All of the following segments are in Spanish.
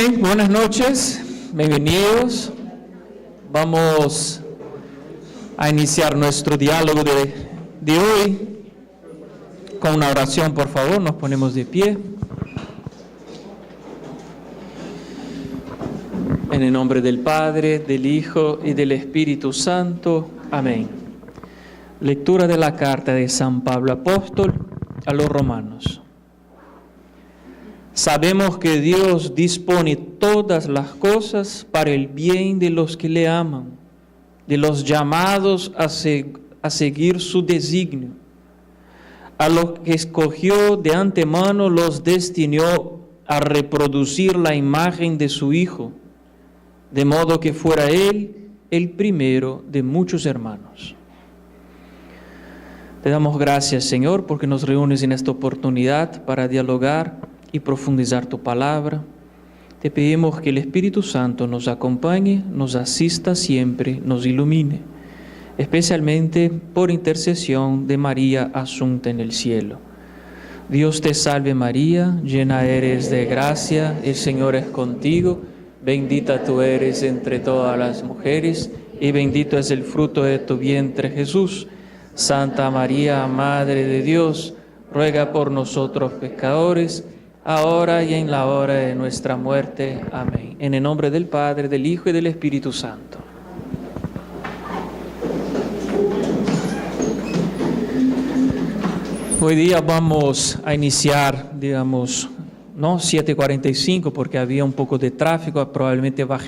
Bien, buenas noches, bienvenidos. Vamos a iniciar nuestro diálogo de hoy con una oración, por favor, nos ponemos de pie. En el nombre del Padre, del Hijo y del Espíritu Santo. Amén. Lectura de la carta de San Pablo Apóstol a los Romanos. Sabemos que Dios dispone todas las cosas para el bien de los que le aman, de los llamados a seguir su designio. A los que escogió de antemano los destinó a reproducir la imagen de su Hijo, de modo que fuera Él el primero de muchos hermanos. Te damos gracias, Señor, porque nos reúnes en esta oportunidad para dialogar y profundizar tu palabra. Te pedimos que el Espíritu Santo nos acompañe, nos asista siempre, nos ilumine, especialmente por intercesión de María Asunta en el cielo. Dios te salve María, llena eres de gracia, el Señor es contigo, bendita tú eres entre todas las mujeres y bendito es el fruto de tu vientre Jesús. Santa María, Madre de Dios, ruega por nosotros pecadores, ahora y en la hora de nuestra muerte. Amén. En el nombre del Padre, del Hijo y del Espíritu Santo. Hoy día vamos a iniciar, no 7:45, porque había un poco de tráfico, probablemente va a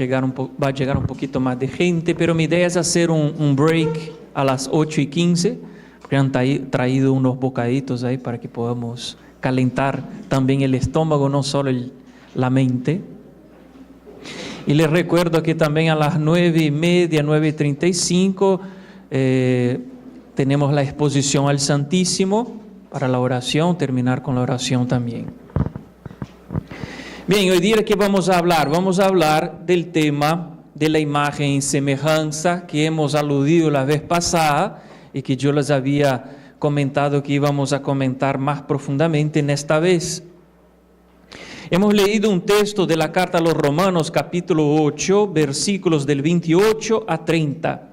llegar un poquito más de gente, pero mi idea es hacer un break a las 8:15, porque han traído unos bocaditos ahí para que podamos calentar también el estómago, no solo la mente. Y les recuerdo que también a las 9:30, 9:35, tenemos la exposición al Santísimo para la oración, terminar con la oración también. Bien, hoy día ¿qué vamos a hablar? Vamos a hablar del tema de la imagen y semejanza que hemos aludido la vez pasada y que yo les había comentado que íbamos a comentar más profundamente en esta vez. Hemos leído un texto de la carta a los Romanos, capítulo 8, versículos del 28 a 30.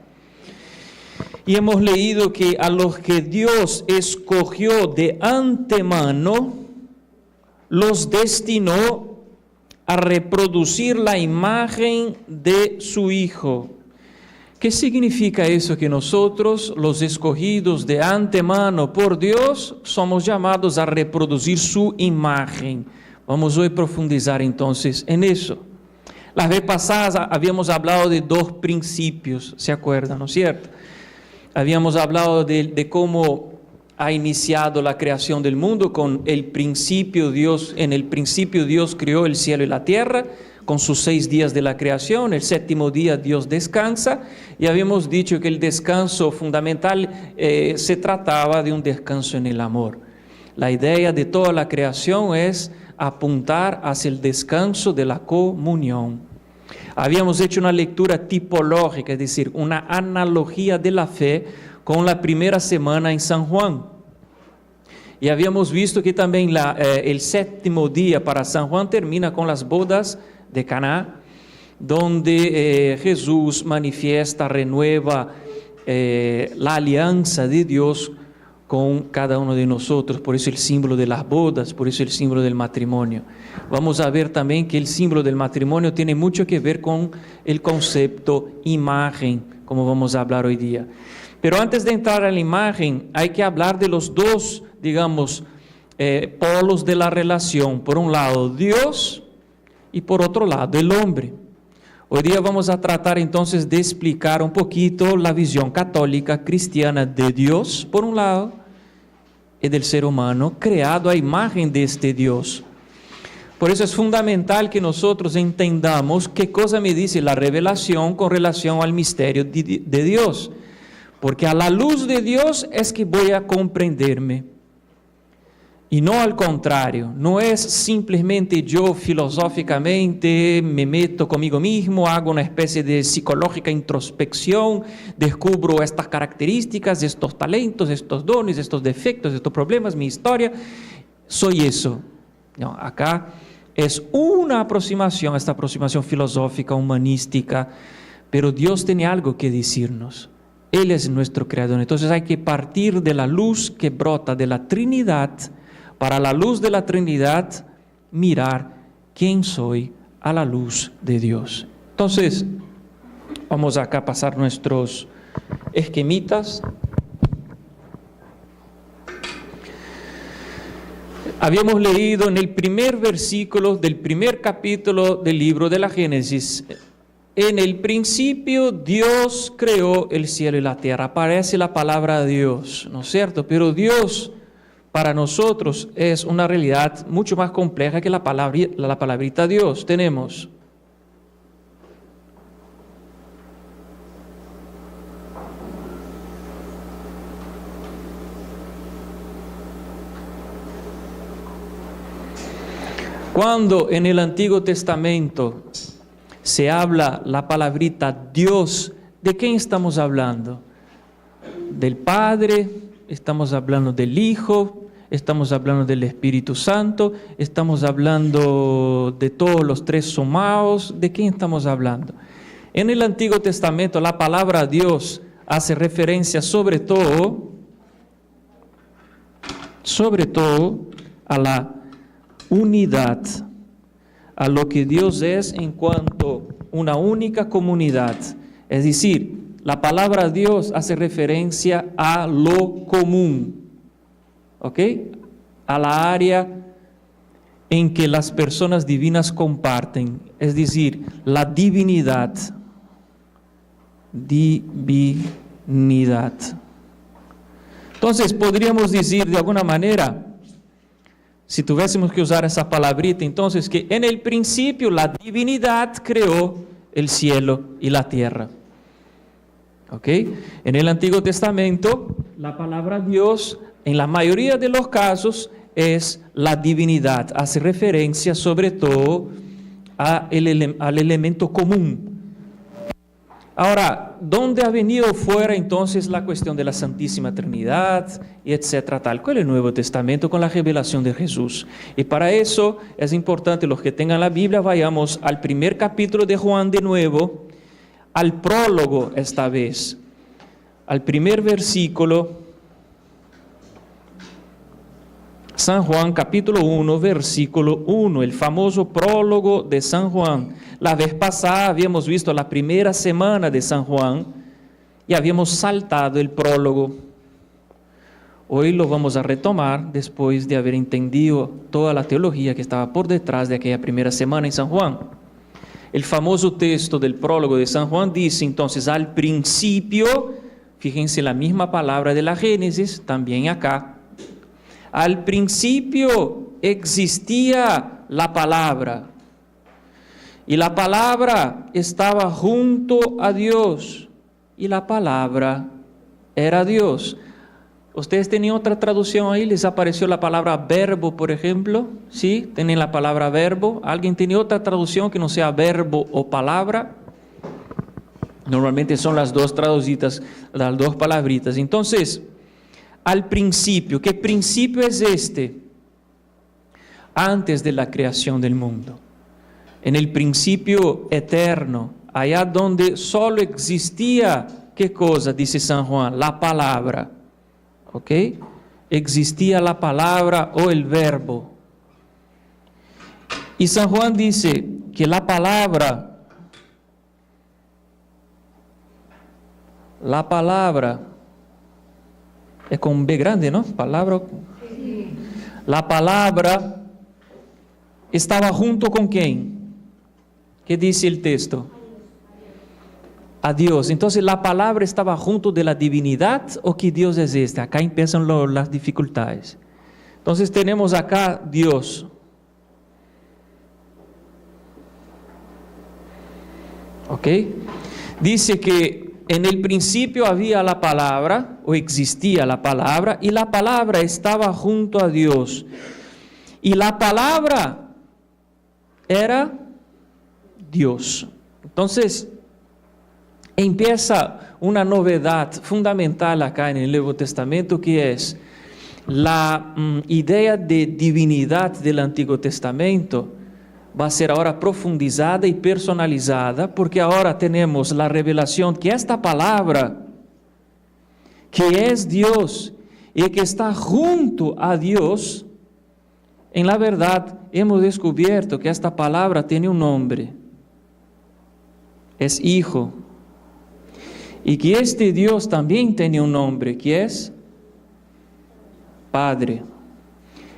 Y hemos leído que a los que Dios escogió de antemano, los destinó a reproducir la imagen de su Hijo. ¿Qué significa eso? Que nosotros, los escogidos de antemano por Dios, somos llamados a reproducir su imagen. Vamos hoy a profundizar entonces en eso. La vez pasada habíamos hablado de dos principios, ¿se acuerdan, no es cierto? Habíamos hablado de cómo ha iniciado la creación del mundo con el principio Dios. En el principio Dios creó el cielo y la tierra, con sus 6 días de la creación. El 7º día Dios descansa, y habíamos dicho que el descanso fundamental se trataba de un descanso en el amor. La idea de toda la creación es apuntar hacia el descanso de la comunión. Habíamos hecho una lectura tipológica, es decir, una analogía de la fe con la primera semana en San Juan. Y habíamos visto que también el 7º día para San Juan termina con las bodas de Caná, donde Jesús manifiesta, renueva la alianza de Dios con cada uno de nosotros. Por eso el símbolo de las bodas, por eso el símbolo del matrimonio. Vamos a ver también que el símbolo del matrimonio tiene mucho que ver con el concepto imagen, como vamos a hablar hoy día. Pero antes de entrar a la imagen, hay que hablar de los dos, polos de la relación. Por un lado, Dios, y por otro lado, el hombre. Hoy día vamos a tratar entonces de explicar un poquito la visión católica cristiana de Dios, por un lado, y del ser humano creado a imagen de este Dios. Por eso es fundamental que nosotros entendamos qué cosa me dice la revelación con relación al misterio de Dios. Porque a la luz de Dios es que voy a comprenderme. Y no al contrario, no es simplemente yo filosóficamente me meto conmigo mismo, hago una especie de psicológica introspección, descubro estas características, estos talentos, estos dones, estos defectos, estos problemas, mi historia, soy eso. No, acá es una aproximación, esta aproximación filosófica, humanística, pero Dios tiene algo que decirnos. Él es nuestro creador. Entonces hay que partir de la luz que brota de la Trinidad, para la luz de la Trinidad mirar quién soy a la luz de Dios. Entonces, vamos acá a pasar nuestros esquemitas. Habíamos leído en el primer versículo del primer capítulo del libro de la Génesis: en el principio Dios creó el cielo y la tierra. Aparece la palabra Dios, ¿no es cierto? Pero Dios para nosotros es una realidad mucho más compleja que la palabrita Dios. Tenemos cuando en el Antiguo Testamento se habla la palabrita Dios, ¿de quién estamos hablando? Del Padre, estamos hablando del Hijo, estamos hablando del Espíritu Santo, estamos hablando de todos los tres sumados. ¿De quién estamos hablando? En el Antiguo Testamento la palabra Dios hace referencia sobre todo a la unidad, a lo que Dios es en cuanto una única comunidad. Es decir, la palabra Dios hace referencia a lo común, ¿ok? A la área en que las personas divinas comparten, es decir, la divinidad. Divinidad. Entonces, podríamos decir de alguna manera, si tuviésemos que usar esa palabrita, entonces que en el principio la divinidad creó el cielo y la tierra. ¿Ok? En el Antiguo Testamento, la palabra Dios, en la mayoría de los casos, es la divinidad. Hace referencia sobre todo al elemento común. Ahora, ¿dónde ha venido fuera entonces la cuestión de la Santísima Trinidad, y etcétera, tal? Con el Nuevo Testamento, con la revelación de Jesús. Y para eso es importante, los que tengan la Biblia, vayamos al primer capítulo de Juan de nuevo, al prólogo esta vez, al primer versículo. San Juan capítulo 1, versículo 1, el famoso prólogo de San Juan. La vez pasada habíamos visto la primera semana de San Juan y habíamos saltado el prólogo. Hoy lo vamos a retomar después de haber entendido toda la teología que estaba por detrás de aquella primera semana en San Juan. El famoso texto del prólogo de San Juan dice entonces: al principio, fíjense la misma palabra de la Génesis, también acá. Al principio existía la palabra, y la palabra estaba junto a Dios, y la palabra era Dios. ¿Ustedes tenían otra traducción ahí? ¿Les apareció la palabra verbo, por ejemplo? ¿Sí? ¿Tienen la palabra verbo? ¿Alguien tiene otra traducción que no sea verbo o palabra? Normalmente son las dos traducidas, las dos palabritas. Entonces, al principio, ¿qué principio es este? Antes de la creación del mundo. En el principio eterno, allá donde solo existía, ¿qué cosa? Dice San Juan, la palabra. ¿Ok? Existía la palabra o el verbo. Y San Juan dice que la palabra es con B grande, ¿no? Palabra. La palabra estaba junto con ¿quién? ¿Qué dice el texto? A Dios. Entonces, ¿la palabra estaba junto de la divinidad o que Dios es este? Acá empiezan las dificultades. Entonces, tenemos acá Dios. ¿Ok? Dice que en el principio había la palabra, o existía la palabra, y la palabra estaba junto a Dios. Y la palabra era Dios. Entonces, empieza una novedad fundamental acá en el Nuevo Testamento, que es la idea de divinidad del Antiguo Testamento va a ser ahora profundizada y personalizada, porque ahora tenemos la revelación que esta palabra, que es Dios y que está junto a Dios, en la verdad hemos descubierto que esta palabra tiene un nombre, es Hijo, y que este Dios también tiene un nombre, que es Padre.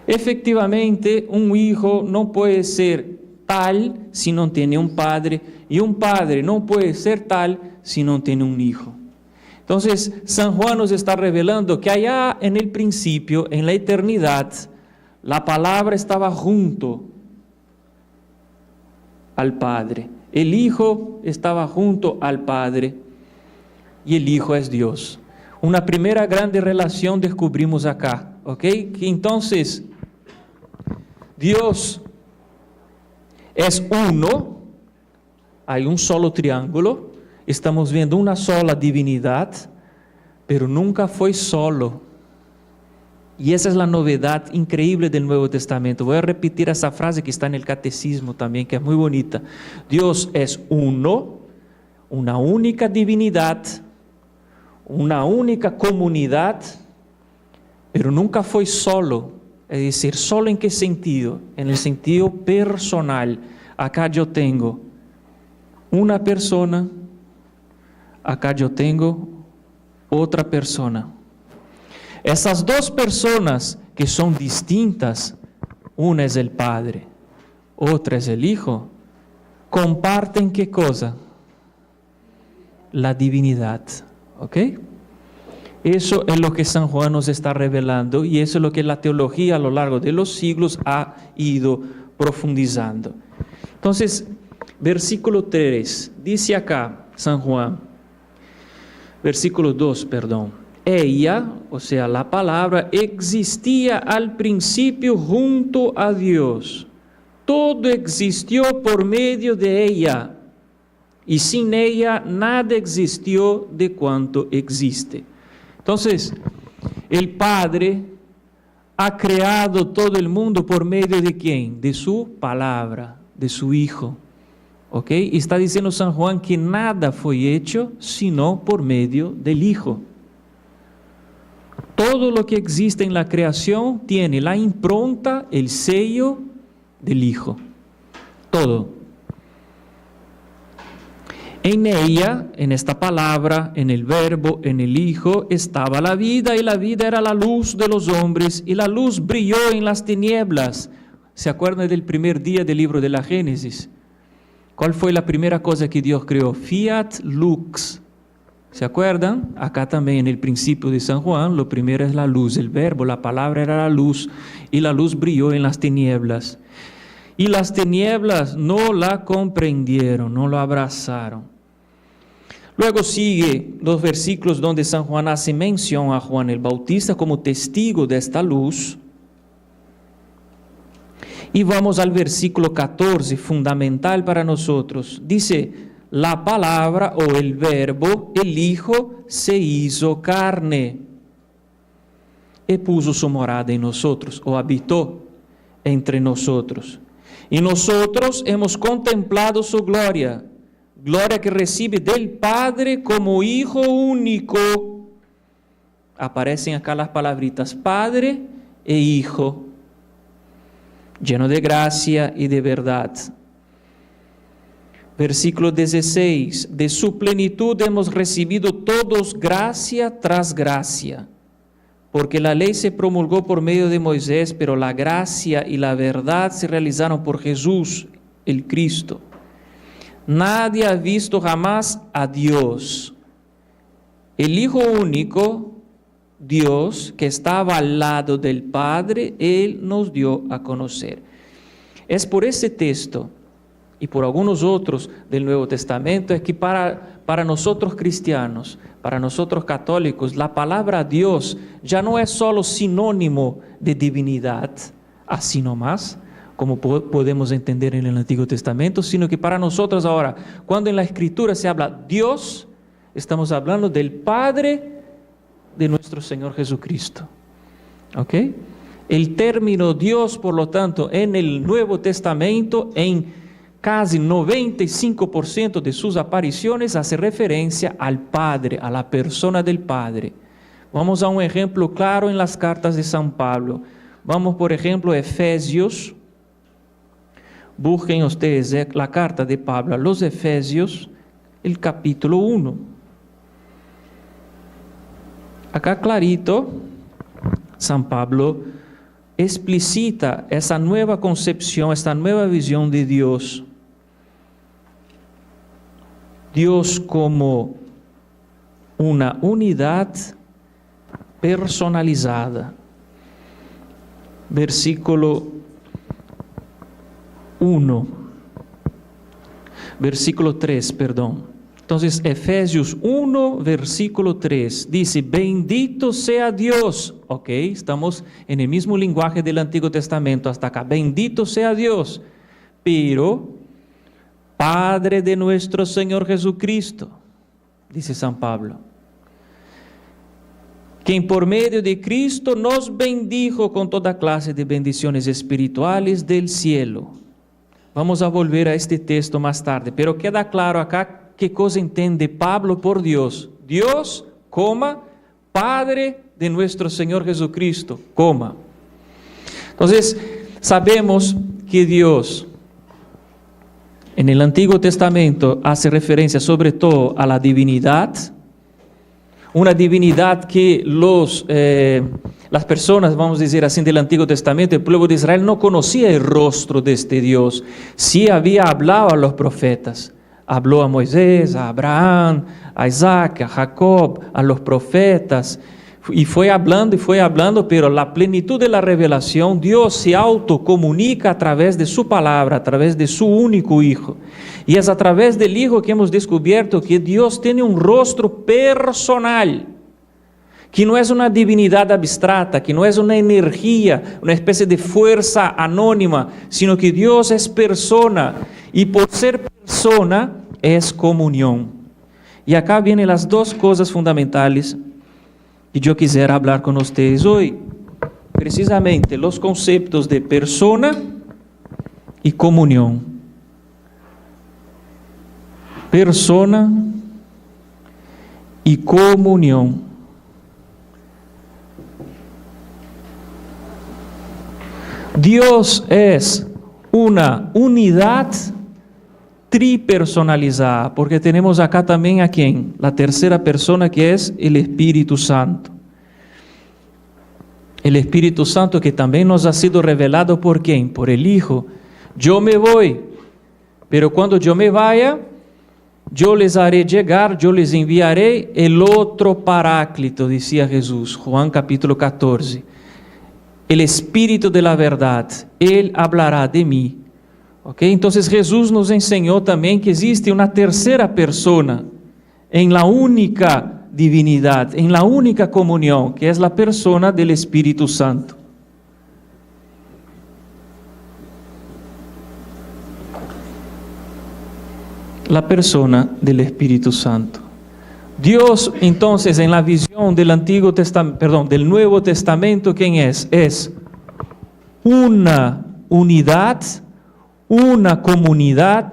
Efectivamente, un hijo no puede ser tal si no tiene un padre, y un padre no puede ser tal si no tiene un hijo. Entonces, San Juan nos está revelando que allá en el principio, en la eternidad, la palabra estaba junto al Padre. El Hijo estaba junto al Padre y el Hijo es Dios. Una primera grande relación descubrimos acá, ¿ok? Que entonces Dios es uno, hay un solo triángulo, estamos viendo una sola divinidad, pero nunca fue solo. Y esa es la novedad increíble del Nuevo Testamento. Voy a repetir esa frase que está en el Catecismo también, que es muy bonita. Dios es uno, una única divinidad, una única comunidad, pero nunca fue solo. Es decir, ¿solo en qué sentido? En el sentido personal. Acá yo tengo una persona, acá yo tengo otra persona. Esas dos personas que son distintas, una es el Padre, otra es el Hijo, comparten ¿qué cosa? La divinidad, ¿ok? Eso es lo que San Juan nos está revelando y eso es lo que la teología a lo largo de los siglos ha ido profundizando. Entonces, versículo 3, dice acá San Juan, versículo 2, perdón. Ella, o sea, la palabra, existía al principio junto a Dios. Todo existió por medio de ella, y sin ella nada existió de cuanto existe. Entonces, el Padre ha creado todo el mundo por medio de ¿quién? De su palabra, de su Hijo. ¿Ok? Y está diciendo San Juan que nada fue hecho sino por medio del Hijo. Todo lo que existe en la creación tiene la impronta, el sello del Hijo. Todo. En ella, en esta palabra, en el Verbo, en el Hijo, estaba la vida, y la vida era la luz de los hombres, y la luz brilló en las tinieblas. ¿Se acuerdan del primer día del libro de la Génesis? ¿Cuál fue la primera cosa que Dios creó? Fiat lux. ¿Se acuerdan? Acá también en el principio de San Juan, lo primero es la luz, el Verbo, la palabra era la luz, y la luz brilló en las tinieblas. Y las tinieblas no la comprendieron, no lo abrazaron. Luego sigue los versículos donde San Juan hace mención a Juan el Bautista como testigo de esta luz. Y vamos al versículo 14, fundamental para nosotros. Dice, la palabra o el Verbo, el Hijo, se hizo carne y puso su morada en nosotros, o habitó entre nosotros. Y nosotros hemos contemplado su gloria, gloria que recibe del Padre como Hijo único. Aparecen acá las palabritas Padre e Hijo, lleno de gracia y de verdad. Versículo 16, de su plenitud hemos recibido todos gracia tras gracia, porque la ley se promulgó por medio de Moisés, pero la gracia y la verdad se realizaron por Jesús, el Cristo. Nadie ha visto jamás a Dios. El Hijo único, Dios, que estaba al lado del Padre, Él nos dio a conocer. Es por ese texto y por algunos otros del Nuevo Testamento es que para nosotros cristianos, para nosotros católicos, la palabra Dios ya no es solo sinónimo de divinidad, así nomás, como podemos entender en el Antiguo Testamento, sino que para nosotros ahora, cuando en la Escritura se habla Dios, estamos hablando del Padre de nuestro Señor Jesucristo. ¿Ok? El término Dios, por lo tanto, en el Nuevo Testamento, en casi 95% de sus apariciones, hace referencia al Padre, a la persona del Padre. Vamos a un ejemplo claro en las cartas de San Pablo. Vamos, por ejemplo, a Efesios. Busquen ustedes la carta de Pablo a los Efesios, el capítulo 1. Acá clarito, San Pablo explicita esa nueva concepción, esta nueva visión de Dios. Dios como una unidad personalizada. Versículo 3, perdón. Entonces, Efesios 1, versículo 3, dice, bendito sea Dios. Ok, estamos en el mismo lenguaje del Antiguo Testamento hasta acá. Bendito sea Dios, pero Padre de nuestro Señor Jesucristo, dice San Pablo, quien por medio de Cristo nos bendijo con toda clase de bendiciones espirituales del cielo. Vamos a volver a este texto más tarde, pero queda claro acá qué cosa entiende Pablo por Dios. Dios, Padre de nuestro Señor Jesucristo, Entonces, sabemos que Dios, en el Antiguo Testamento, hace referencia sobre todo a la divinidad, una divinidad que las personas, vamos a decir así, del Antiguo Testamento, el pueblo de Israel no conocía el rostro de este Dios. Sí había hablado a los profetas, habló a Moisés, a Abraham, a Isaac, a Jacob, a los profetas, y fue hablando, pero la plenitud de la revelación, Dios se autocomunica a través de su palabra, a través de su único Hijo. Y es a través del Hijo que hemos descubierto que Dios tiene un rostro personal, que no es una divinidad abstracta, que no es una energía, una especie de fuerza anónima, sino que Dios es persona, y por ser persona es comunión. Y acá vienen las dos cosas fundamentales que yo quisiera hablar con ustedes hoy, precisamente los conceptos de persona y comunión. Persona y comunión. Dios es una unidad tripersonalizada, porque tenemos acá también a quién, la tercera persona, que es el Espíritu Santo. El Espíritu Santo que también nos ha sido revelado por quién, por el Hijo. Yo me voy, pero cuando yo me vaya, yo les haré llegar, yo les enviaré el otro Paráclito, decía Jesús, Juan capítulo 14. El Espíritu de la verdad, Él hablará de mí. Okay, entonces Jesús nos enseñó también que existe una tercera persona en la única divinidad, en la única comunión, que es la persona del Espíritu Santo. La persona del Espíritu Santo. Dios, entonces, en la visión del del Nuevo Testamento, ¿quién es? Es una unidad, una comunidad,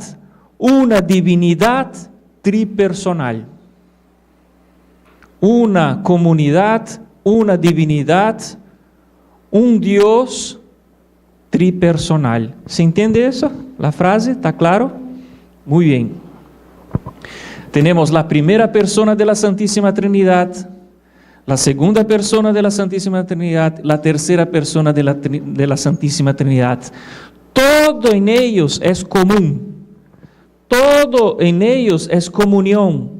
una divinidad tripersonal. Una comunidad, una divinidad, un Dios tripersonal. ¿Se entiende eso? ¿La frase? ¿Está claro? Muy bien. Tenemos la primera persona de la Santísima Trinidad, la segunda persona de la Santísima Trinidad, la tercera persona de la Santísima Trinidad. Todo en ellos es común, todo en ellos es comunión.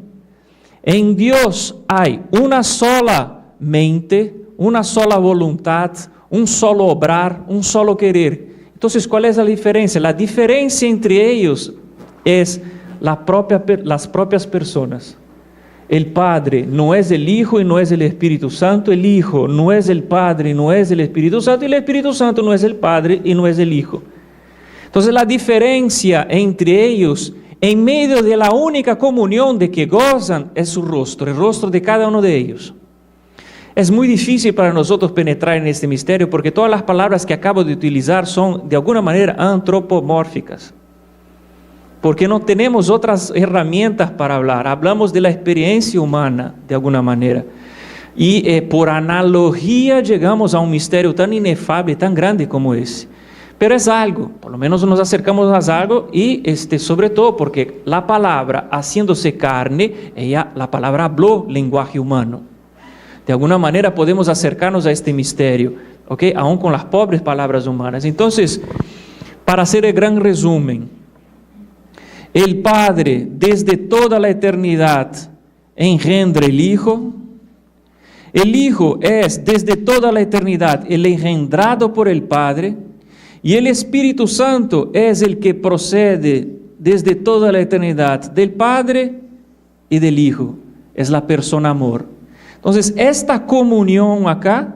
En Dios hay una sola mente, una sola voluntad, un solo obrar, un solo querer. Entonces, ¿cuál es la diferencia? La diferencia entre ellos es las propias personas. El Padre no es el Hijo y no es el Espíritu Santo, el Hijo no es el Padre y no es el Espíritu Santo, y el Espíritu Santo no es el Padre y no es el Hijo. Entonces la diferencia entre ellos, en medio de la única comunión de que gozan, es su rostro, el rostro de cada uno de ellos. Es muy difícil para nosotros penetrar en este misterio porque todas las palabras que acabo de utilizar son de alguna manera antropomórficas. Porque no tenemos otras herramientas para hablar. Hablamos de la experiencia humana de alguna manera. Y por analogía llegamos a un misterio tan inefable, tan grande como ese. Pero es algo, por lo menos nos acercamos a algo y sobre todo porque la palabra haciéndose carne, la palabra habló lenguaje humano. De alguna manera podemos acercarnos a este misterio, ¿ok? Aún con las pobres palabras humanas. Entonces, para hacer el gran resumen, el Padre desde toda la eternidad engendra el Hijo es desde toda la eternidad el engendrado por el Padre, y el Espíritu Santo es el que procede desde toda la eternidad del Padre y del Hijo, es la persona amor. Entonces, esta comunión acá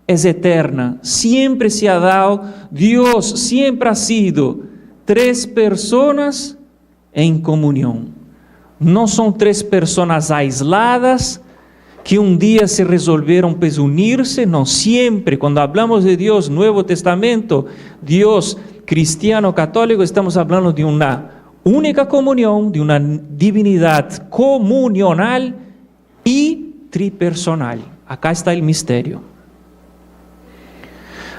es eterna, siempre se ha dado, Dios siempre ha sido tres personas en comunión. No son tres personas aisladas que un día se resolvieron pues unirse, no, siempre cuando hablamos de Dios, Nuevo Testamento, Dios cristiano católico, estamos hablando de una única comunión, de una divinidad comunional y tripersonal. Acá está el misterio.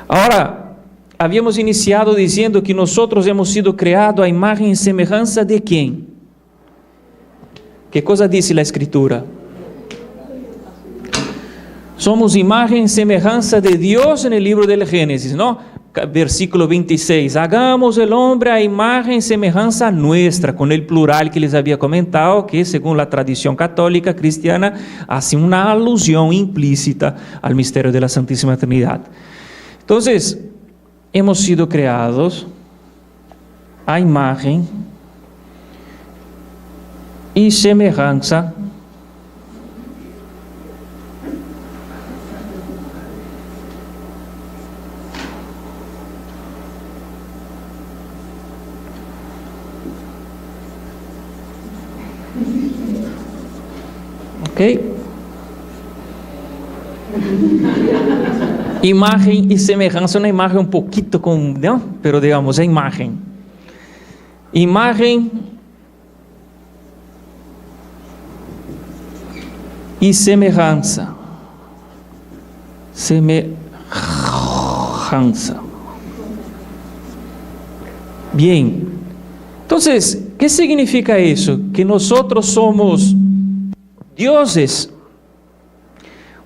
Ahora, habíamos iniciado diciendo que nosotros hemos sido creados a imagen y semejanza de ¿quién? ¿Qué cosa dice la Escritura? Somos imagen y semejanza de Dios en el libro del Génesis, ¿no? Versículo 26, hagamos el hombre a imagen y semejanza nuestra, con el plural que les había comentado, que según la tradición católica cristiana, hace una alusión implícita al misterio de la Santísima Trinidad. Entonces, hemos sido creados a imagen y semejanza ¿ok? Imagen y semejanza, una imagen un poquito con, ¿no? Pero digamos, es imagen. Imagen y semejanza. Semejanza. Bien. Entonces, ¿qué significa eso? Que nosotros somos dioses.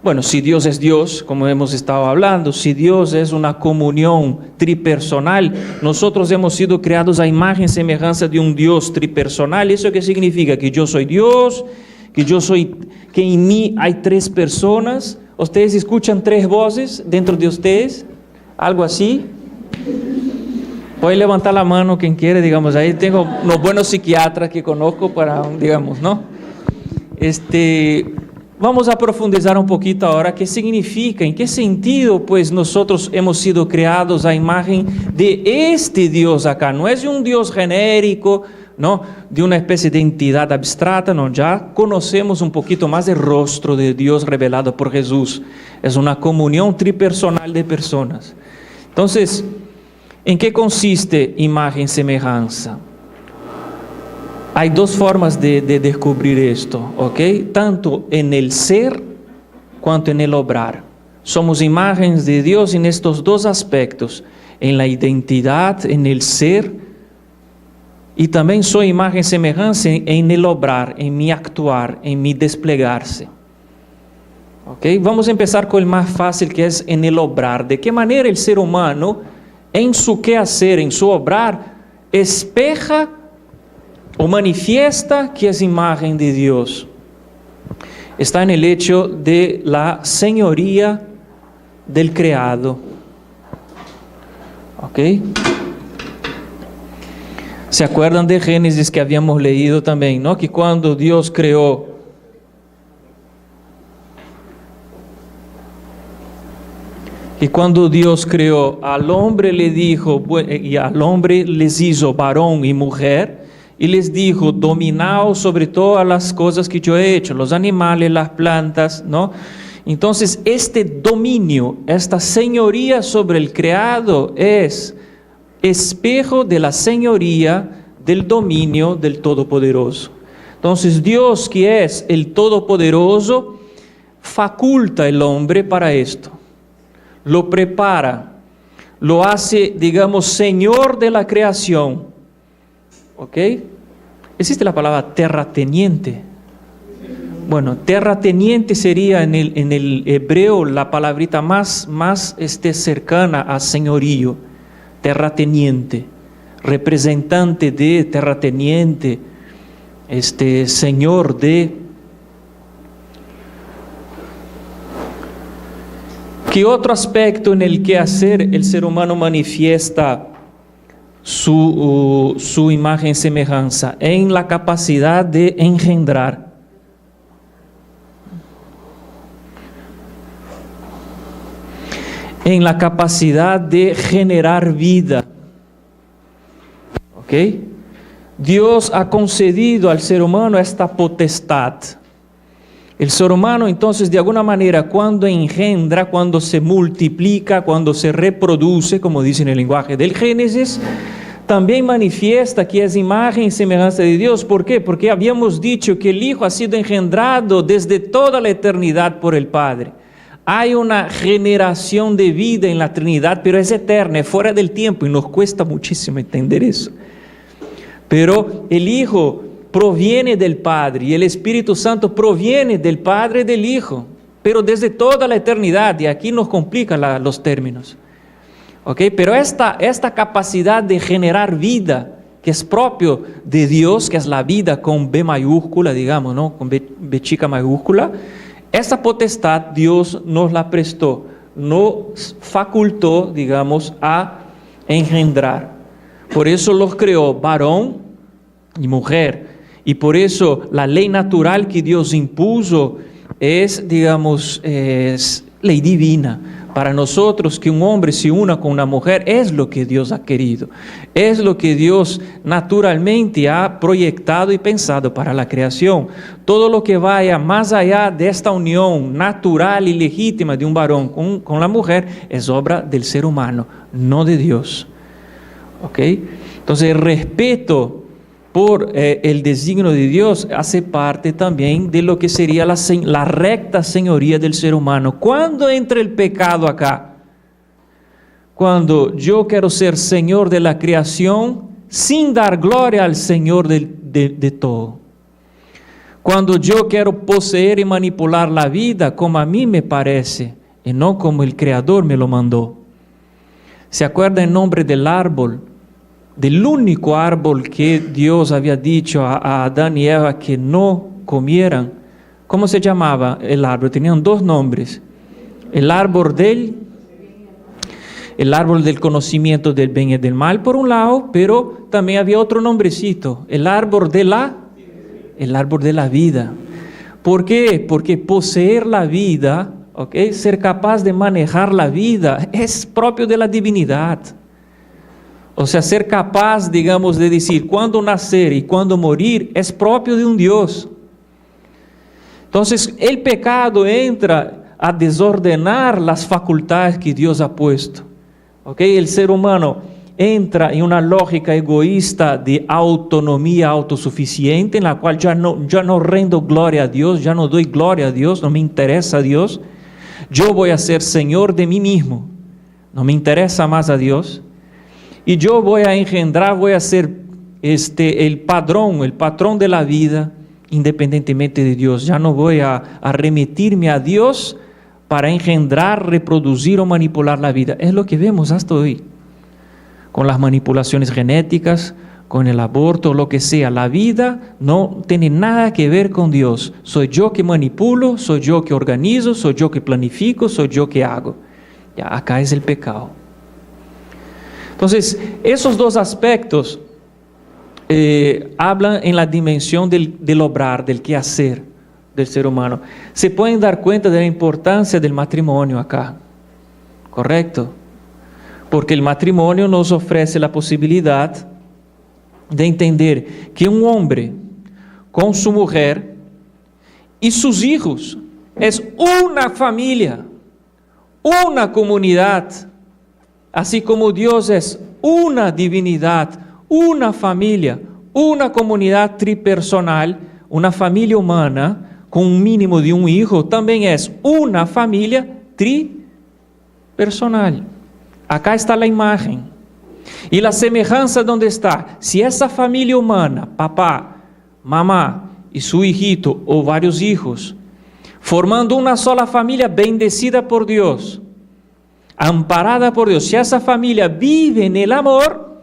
Bueno, si Dios es Dios, como hemos estado hablando, si Dios es una comunión tripersonal, nosotros hemos sido creados a imagen y semejanza de un Dios tripersonal. ¿Eso qué significa? Que yo soy Dios, que en mí hay tres personas. ¿Ustedes escuchan tres voces dentro de ustedes? ¿Algo así? Puede levantar la mano quien quiere, digamos, ahí tengo unos buenos psiquiatras que conozco para, digamos, ¿no? Vamos a profundizar un poquito ahora qué significa, en qué sentido pues nosotros hemos sido creados a imagen de este Dios acá. No es un Dios genérico, ¿no? De una especie de entidad abstrata, no, ya conocemos un poquito más el rostro de Dios revelado por Jesús. Es una comunión tripersonal de personas. Entonces, ¿en qué consiste imagen y semejanza? Hay dos formas de descubrir esto, ¿ok? Tanto en el ser cuanto en el obrar. Somos imágenes de Dios en estos dos aspectos, en la identidad, en el ser, y también soy imagen y semejanza en el obrar, en mi actuar, en mi desplegarse. ¿Ok? Vamos a empezar con el más fácil, que es en el obrar. ¿De qué manera el ser humano, en su quehacer, en su obrar, espeja o manifiesta que es imagen de Dios? Está en el hecho de la señoría del creado. ¿Ok? ¿Se acuerdan de Génesis que habíamos leído también, no? Que cuando Dios creó al hombre, le dijo, y al hombre les hizo varón y mujer, y les dijo, dominaos sobre todas las cosas que yo he hecho, los animales, las plantas, ¿no? Entonces, este dominio, esta señoría sobre el creado es espejo de la señoría del dominio del Todopoderoso. Entonces, Dios, que es el Todopoderoso, faculta al hombre para esto, lo prepara, lo hace, digamos, Señor de la creación. ¿Ok? Existe la palabra terrateniente. Bueno, terrateniente sería en el hebreo la palabrita más cercana a señorío. Terrateniente, representante de, terrateniente, señor de. ¿Qué otro aspecto en el quehacer el ser humano manifiesta su imagen y semejanza? En la capacidad de engendrar. En la capacidad de generar vida. ¿Ok? Dios ha concedido al ser humano esta potestad. El ser humano, entonces, de alguna manera, cuando engendra, cuando se multiplica, cuando se reproduce, como dice en el lenguaje del Génesis, también manifiesta que es imagen y semejanza de Dios. ¿Por qué? Porque habíamos dicho que el Hijo ha sido engendrado desde toda la eternidad por el Padre. Hay una generación de vida en la Trinidad, pero es eterna, es fuera del tiempo, y nos cuesta muchísimo entender eso. Pero el Hijo proviene del Padre, y el Espíritu Santo proviene del Padre y del Hijo, pero desde toda la eternidad, y aquí nos complican los términos. ¿Okay? Pero esta capacidad de generar vida, que es propio de Dios, que es la vida con B mayúscula, digamos, ¿no? Con B chica mayúscula, esa potestad Dios nos la prestó, nos facultó, digamos, a engendrar. Por eso los creó varón y mujer. Y por eso la ley natural que Dios impuso es, digamos, es ley divina. Para nosotros, que un hombre se una con una mujer es lo que Dios ha querido. Es lo que Dios naturalmente ha proyectado y pensado para la creación. Todo lo que vaya más allá de esta unión natural y legítima de un varón con la mujer es obra del ser humano, no de Dios. ¿Ok? Entonces, el respeto por el designio de Dios hace parte también de lo que sería la recta señoría del ser humano. ¿Cuándo entra el pecado acá? Cuando yo quiero ser Señor de la creación sin dar gloria al Señor de todo. Cuando yo quiero poseer y manipular la vida como a mí me parece y no como el Creador me lo mandó. ¿Se acuerda el nombre del árbol? Del único árbol que Dios había dicho a Adán y Eva que no comieran. ¿Cómo se llamaba el árbol? Tenían dos nombres. El árbol del conocimiento del bien y del mal por un lado, pero también había otro nombrecito, el árbol de la vida. ¿Por qué? Porque poseer la vida, ¿okay? Ser capaz de manejar la vida es propio de la divinidad. O sea, ser capaz, digamos, de decir cuándo nacer y cuándo morir es propio de un Dios. Entonces, el pecado entra a desordenar las facultades que Dios ha puesto. ¿Okay? El ser humano entra en una lógica egoísta de autonomía autosuficiente, en la cual ya no rendo gloria a Dios, ya no doy gloria a Dios, no me interesa a Dios. Yo voy a ser Señor de mí mismo, no me interesa más a Dios. Y yo voy a engendrar, voy a ser el patrón de la vida, independientemente de Dios. Ya no voy a remitirme a Dios para engendrar, reproducir o manipular la vida. Es lo que vemos hasta hoy, con las manipulaciones genéticas, con el aborto, lo que sea. La vida no tiene nada que ver con Dios. Soy yo que manipulo, soy yo que organizo, soy yo que planifico, soy yo que hago. Ya, acá es el pecado. Entonces, esos dos aspectos hablan en la dimensión del obrar, del quehacer del ser humano. Se pueden dar cuenta de la importancia del matrimonio acá, ¿correcto? Porque el matrimonio nos ofrece la posibilidad de entender que un hombre con su mujer y sus hijos Es una familia, una comunidad, así como Dios es una divinidad, una familia, una comunidad tripersonal, una familia humana con un mínimo de un hijo, también es una familia tripersonal. Acá está la imagen. Y la semejanza, ¿dónde está? Si esa familia humana, papá, mamá y su hijito o varios hijos, formando una sola familia bendecida por Dios, amparada por Dios, si esa familia vive en el amor,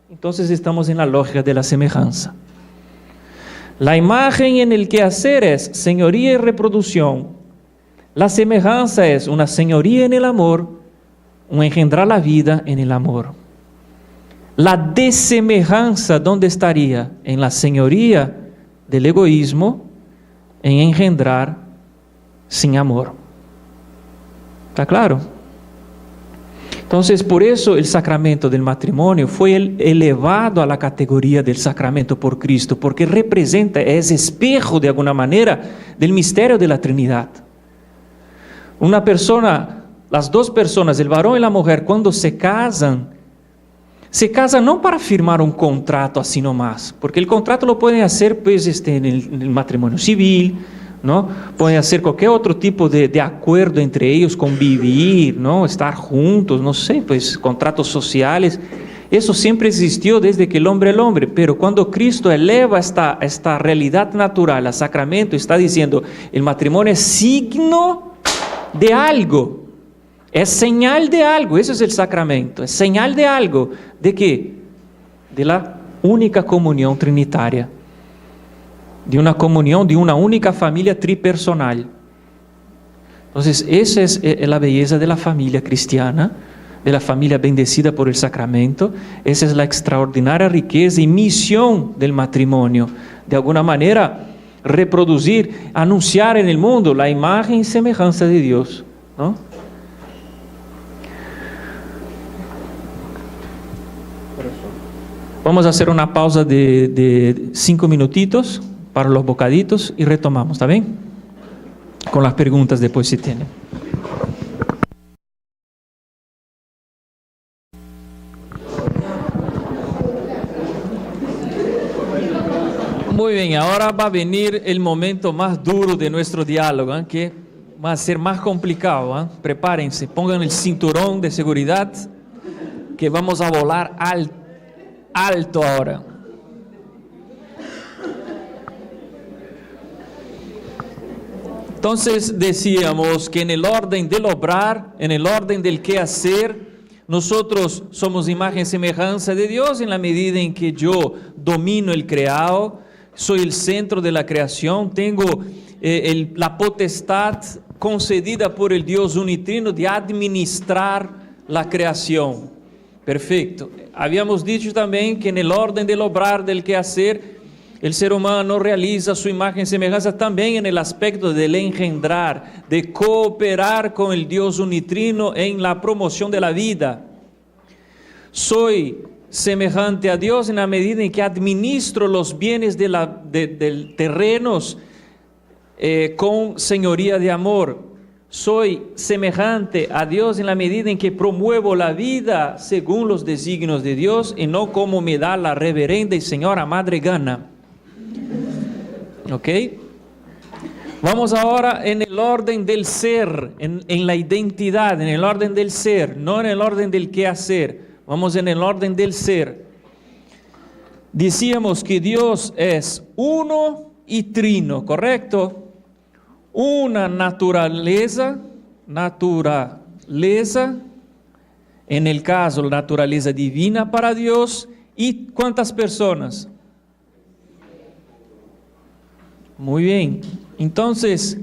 entonces estamos en la lógica de la semejanza. La imagen en el quehacer es señoría y reproducción. La semejanza es una señoría en el amor, un engendrar la vida en el amor. La desemejanza, ¿dónde estaría? En la señoría del egoísmo, en engendrar sin amor. ¿Está claro? Entonces, por eso el sacramento del matrimonio fue elevado a la categoría del sacramento por Cristo, porque representa, es espejo de alguna manera del misterio de la Trinidad. Una persona, las dos personas, el varón y la mujer, cuando se casan no para firmar un contrato así nomás, porque el contrato lo pueden hacer pues, en el matrimonio civil, ¿no? Pueden hacer cualquier otro tipo de acuerdo entre ellos, convivir, ¿no? Estar juntos, no sé, pues contratos sociales. Eso siempre existió desde que el hombre es el hombre, pero cuando Cristo eleva esta realidad natural a sacramento, está diciendo, el matrimonio es signo de algo, es señal de algo, eso es el sacramento, es señal de algo, ¿de qué? De la única comunión trinitaria, de una comunión, de una única familia tripersonal. Entonces, esa es la belleza de la familia cristiana, de la familia bendecida por el sacramento. Esa es la extraordinaria riqueza y misión del matrimonio. De alguna manera, reproducir, anunciar en el mundo la imagen y semejanza de Dios, ¿no? Vamos a hacer una pausa de 5 minutitos para los bocaditos y retomamos, ¿está bien? Con las preguntas después si tienen. Muy bien, ahora va a venir el momento más duro de nuestro diálogo, ¿eh? Que va a ser más complicado, ¿eh? Prepárense, pongan el cinturón de seguridad, que vamos a volar alto ahora. Entonces decíamos que en el orden del obrar, en el orden del qué hacer, nosotros somos imagen y semejanza de Dios en la medida en que yo domino el creado, soy el centro de la creación, tengo la potestad concedida por el Dios unitrino de administrar la creación. Perfecto. Habíamos dicho también que en el orden del obrar, del quehacer, el ser humano realiza su imagen y semejanza también en el aspecto del engendrar, de cooperar con el Dios unitrino en la promoción de la vida. Soy semejante a Dios en la medida en que administro los bienes del terrenos con señoría de amor. Soy semejante a Dios en la medida en que promuevo la vida según los designios de Dios y no como me da la reverenda y señora madre gana. ¿Ok? Vamos ahora en el orden del ser, en la identidad, en el orden del ser, no en el orden del qué hacer. Vamos en el orden del ser. Decíamos que Dios es uno y trino, ¿correcto? Una naturaleza, en el caso la naturaleza divina para Dios, ¿y cuántas personas? Muy bien, entonces,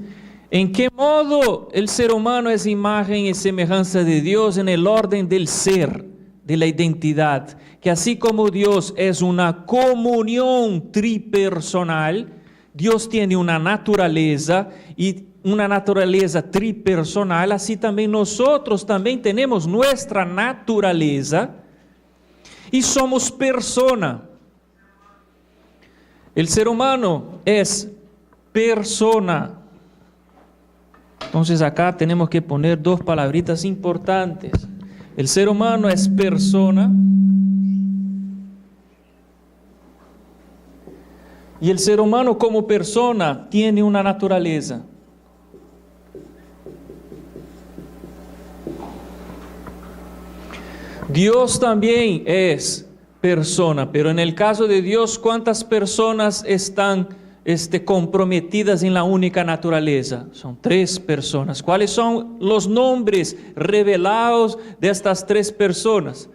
¿en qué modo el ser humano es imagen y semejanza de Dios en el orden del ser, de la identidad? Que así como Dios es una comunión tripersonal, Dios tiene una naturaleza y una naturaleza tripersonal, así también nosotros también tenemos nuestra naturaleza y somos persona. El ser humano es persona. Entonces acá tenemos que poner dos palabritas importantes. El ser humano es persona y el ser humano como persona tiene una naturaleza. Dios también es persona, pero en el caso de Dios, ¿cuántas personas están comprometidas en la única naturaleza? Son 3 personas. ¿Cuáles son los nombres revelados de estas 3 personas?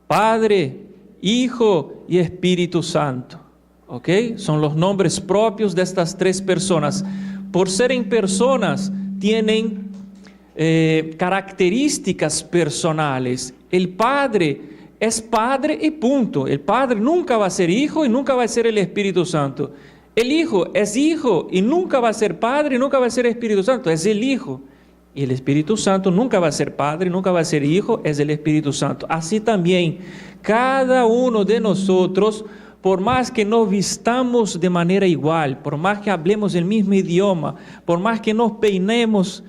Padre, Hijo y Espíritu Santo. ¿Ok? Son los nombres propios de estas 3 personas. Por serem personas, tienen características personales. El Padre es Padre y punto. El Padre nunca va a ser Hijo y nunca va a ser el Espíritu Santo. El Hijo es Hijo y nunca va a ser Padre y nunca va a ser Espíritu Santo. Es el Hijo. Y el Espíritu Santo nunca va a ser Padre, nunca va a ser Hijo, es el Espíritu Santo. Así también, cada uno de nosotros, por más que nos vistamos de manera igual, por más que hablemos el mismo idioma, por más que nos peinemos,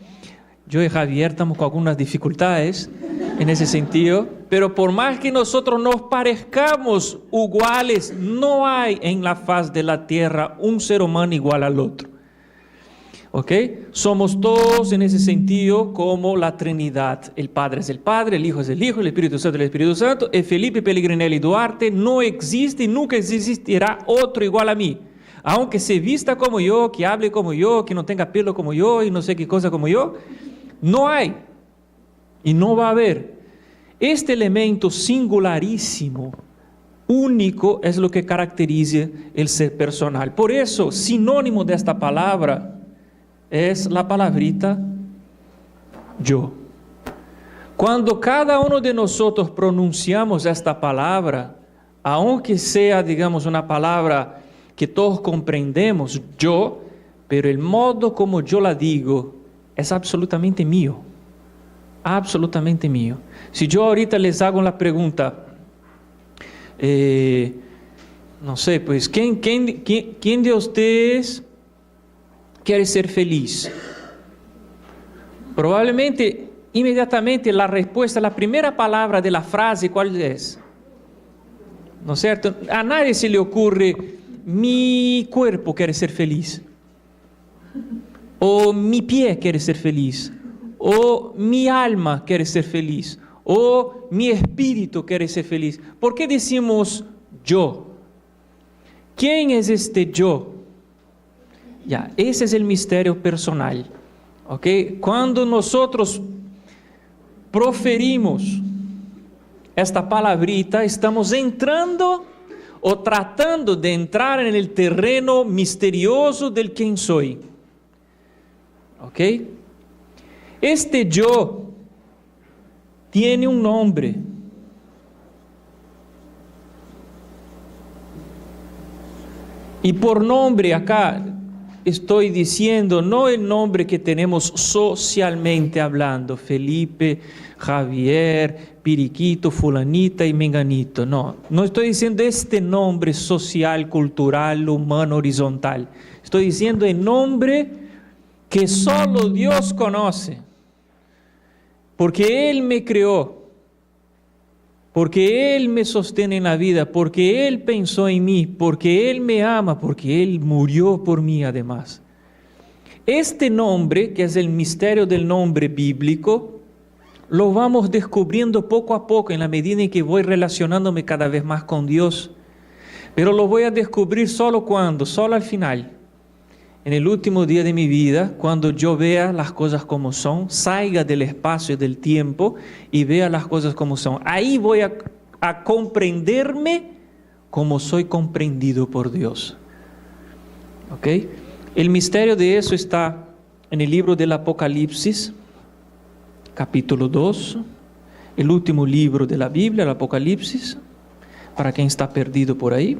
yo y Javier estamos con algunas dificultades en ese sentido, pero por más que nosotros nos parezcamos iguales, no hay en la faz de la tierra un ser humano igual al otro. ¿Ok? Somos todos en ese sentido como la Trinidad. El Padre es el Padre, el Hijo es el Hijo, el Espíritu Santo es el Espíritu Santo. Y Felipe Pellegrinelli Duarte no existe y nunca existirá otro igual a mí. Aunque se vista como yo, que hable como yo, que no tenga pelo como yo y no sé qué cosa como yo, no hay y no va a haber. Este elemento singularísimo, único, es lo que caracteriza el ser personal. Por eso, sinónimo de esta palabra es la palabrita yo. Cuando cada uno de nosotros pronunciamos esta palabra, aunque sea, digamos, una palabra que todos comprendemos, yo, pero el modo como yo la digo es absolutamente mío. Absolutamente mío. Si yo ahorita les hago la pregunta, no sé, pues, ¿quién de ustedes quiere ser feliz? Probablemente, inmediatamente la respuesta, la primera palabra de la frase, ¿cuál es? ¿No es cierto? A nadie se le ocurre, mi cuerpo quiere ser feliz, o mi pie quiere ser feliz, o mi alma quiere ser feliz, o mi espíritu quiere ser feliz. ¿Por qué decimos yo? ¿Quién es este yo? Ya, ese es el misterio personal. ¿Ok? Cuando nosotros proferimos esta palabrita, estamos entrando o tratando de entrar en el terreno misterioso del quién soy. ¿Ok? Este yo tiene un nombre. Y por nombre acá estoy diciendo no el nombre que tenemos socialmente hablando, Felipe, Javier, Piriquito, fulanita y menganito. No estoy diciendo este nombre social, cultural, humano, horizontal. Estoy diciendo el nombre que solo Dios conoce. Porque Él me creó, porque Él me sostiene en la vida, porque Él pensó en mí, porque Él me ama, porque Él murió por mí además. Este nombre, que es el misterio del nombre bíblico, lo vamos descubriendo poco a poco en la medida en que voy relacionándome cada vez más con Dios. Pero lo voy a descubrir solo al final. En el último día de mi vida, cuando yo vea las cosas como son, salga del espacio y del tiempo y vea las cosas como son. Ahí voy a comprenderme como soy comprendido por Dios. ¿Ok? El misterio de eso está en el libro del Apocalipsis, capítulo 2, el último libro de la Biblia, el Apocalipsis, para quien está perdido por ahí.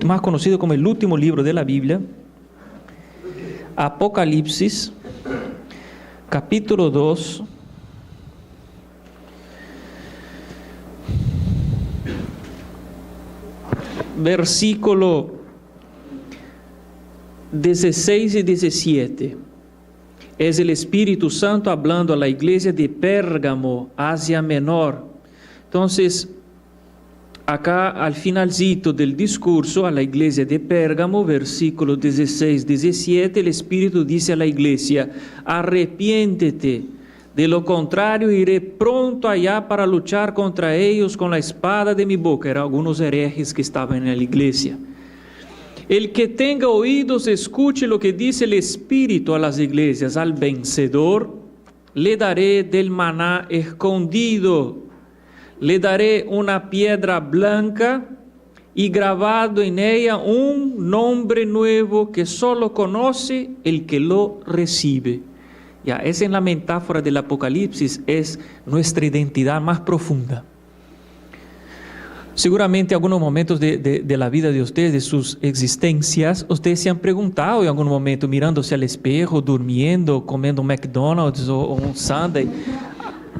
Más conocido como el último libro de la Biblia, Apocalipsis, capítulo 2, versículo 16 y 17. Es el Espíritu Santo hablando a la iglesia de Pérgamo, Asia Menor. Entonces, acá al finalcito del discurso a la iglesia de Pérgamo, versículos 16, 17, el Espíritu dice a la iglesia: arrepiéntete, de lo contrario iré pronto allá para luchar contra ellos con la espada de mi boca. Eran algunos herejes que estaban en la iglesia. El que tenga oídos, escuche lo que dice el Espíritu a las iglesias. Al vencedor le daré del maná escondido, le daré una piedra blanca y grabado en ella un nombre nuevo que solo conoce el que lo recibe. Ya, esa es la metáfora del Apocalipsis, es nuestra identidad más profunda. Seguramente en algunos momentos de la vida de ustedes, de sus existencias, ustedes se han preguntado en algún momento, mirándose al espejo, durmiendo, comiendo un McDonald's o un Sunday,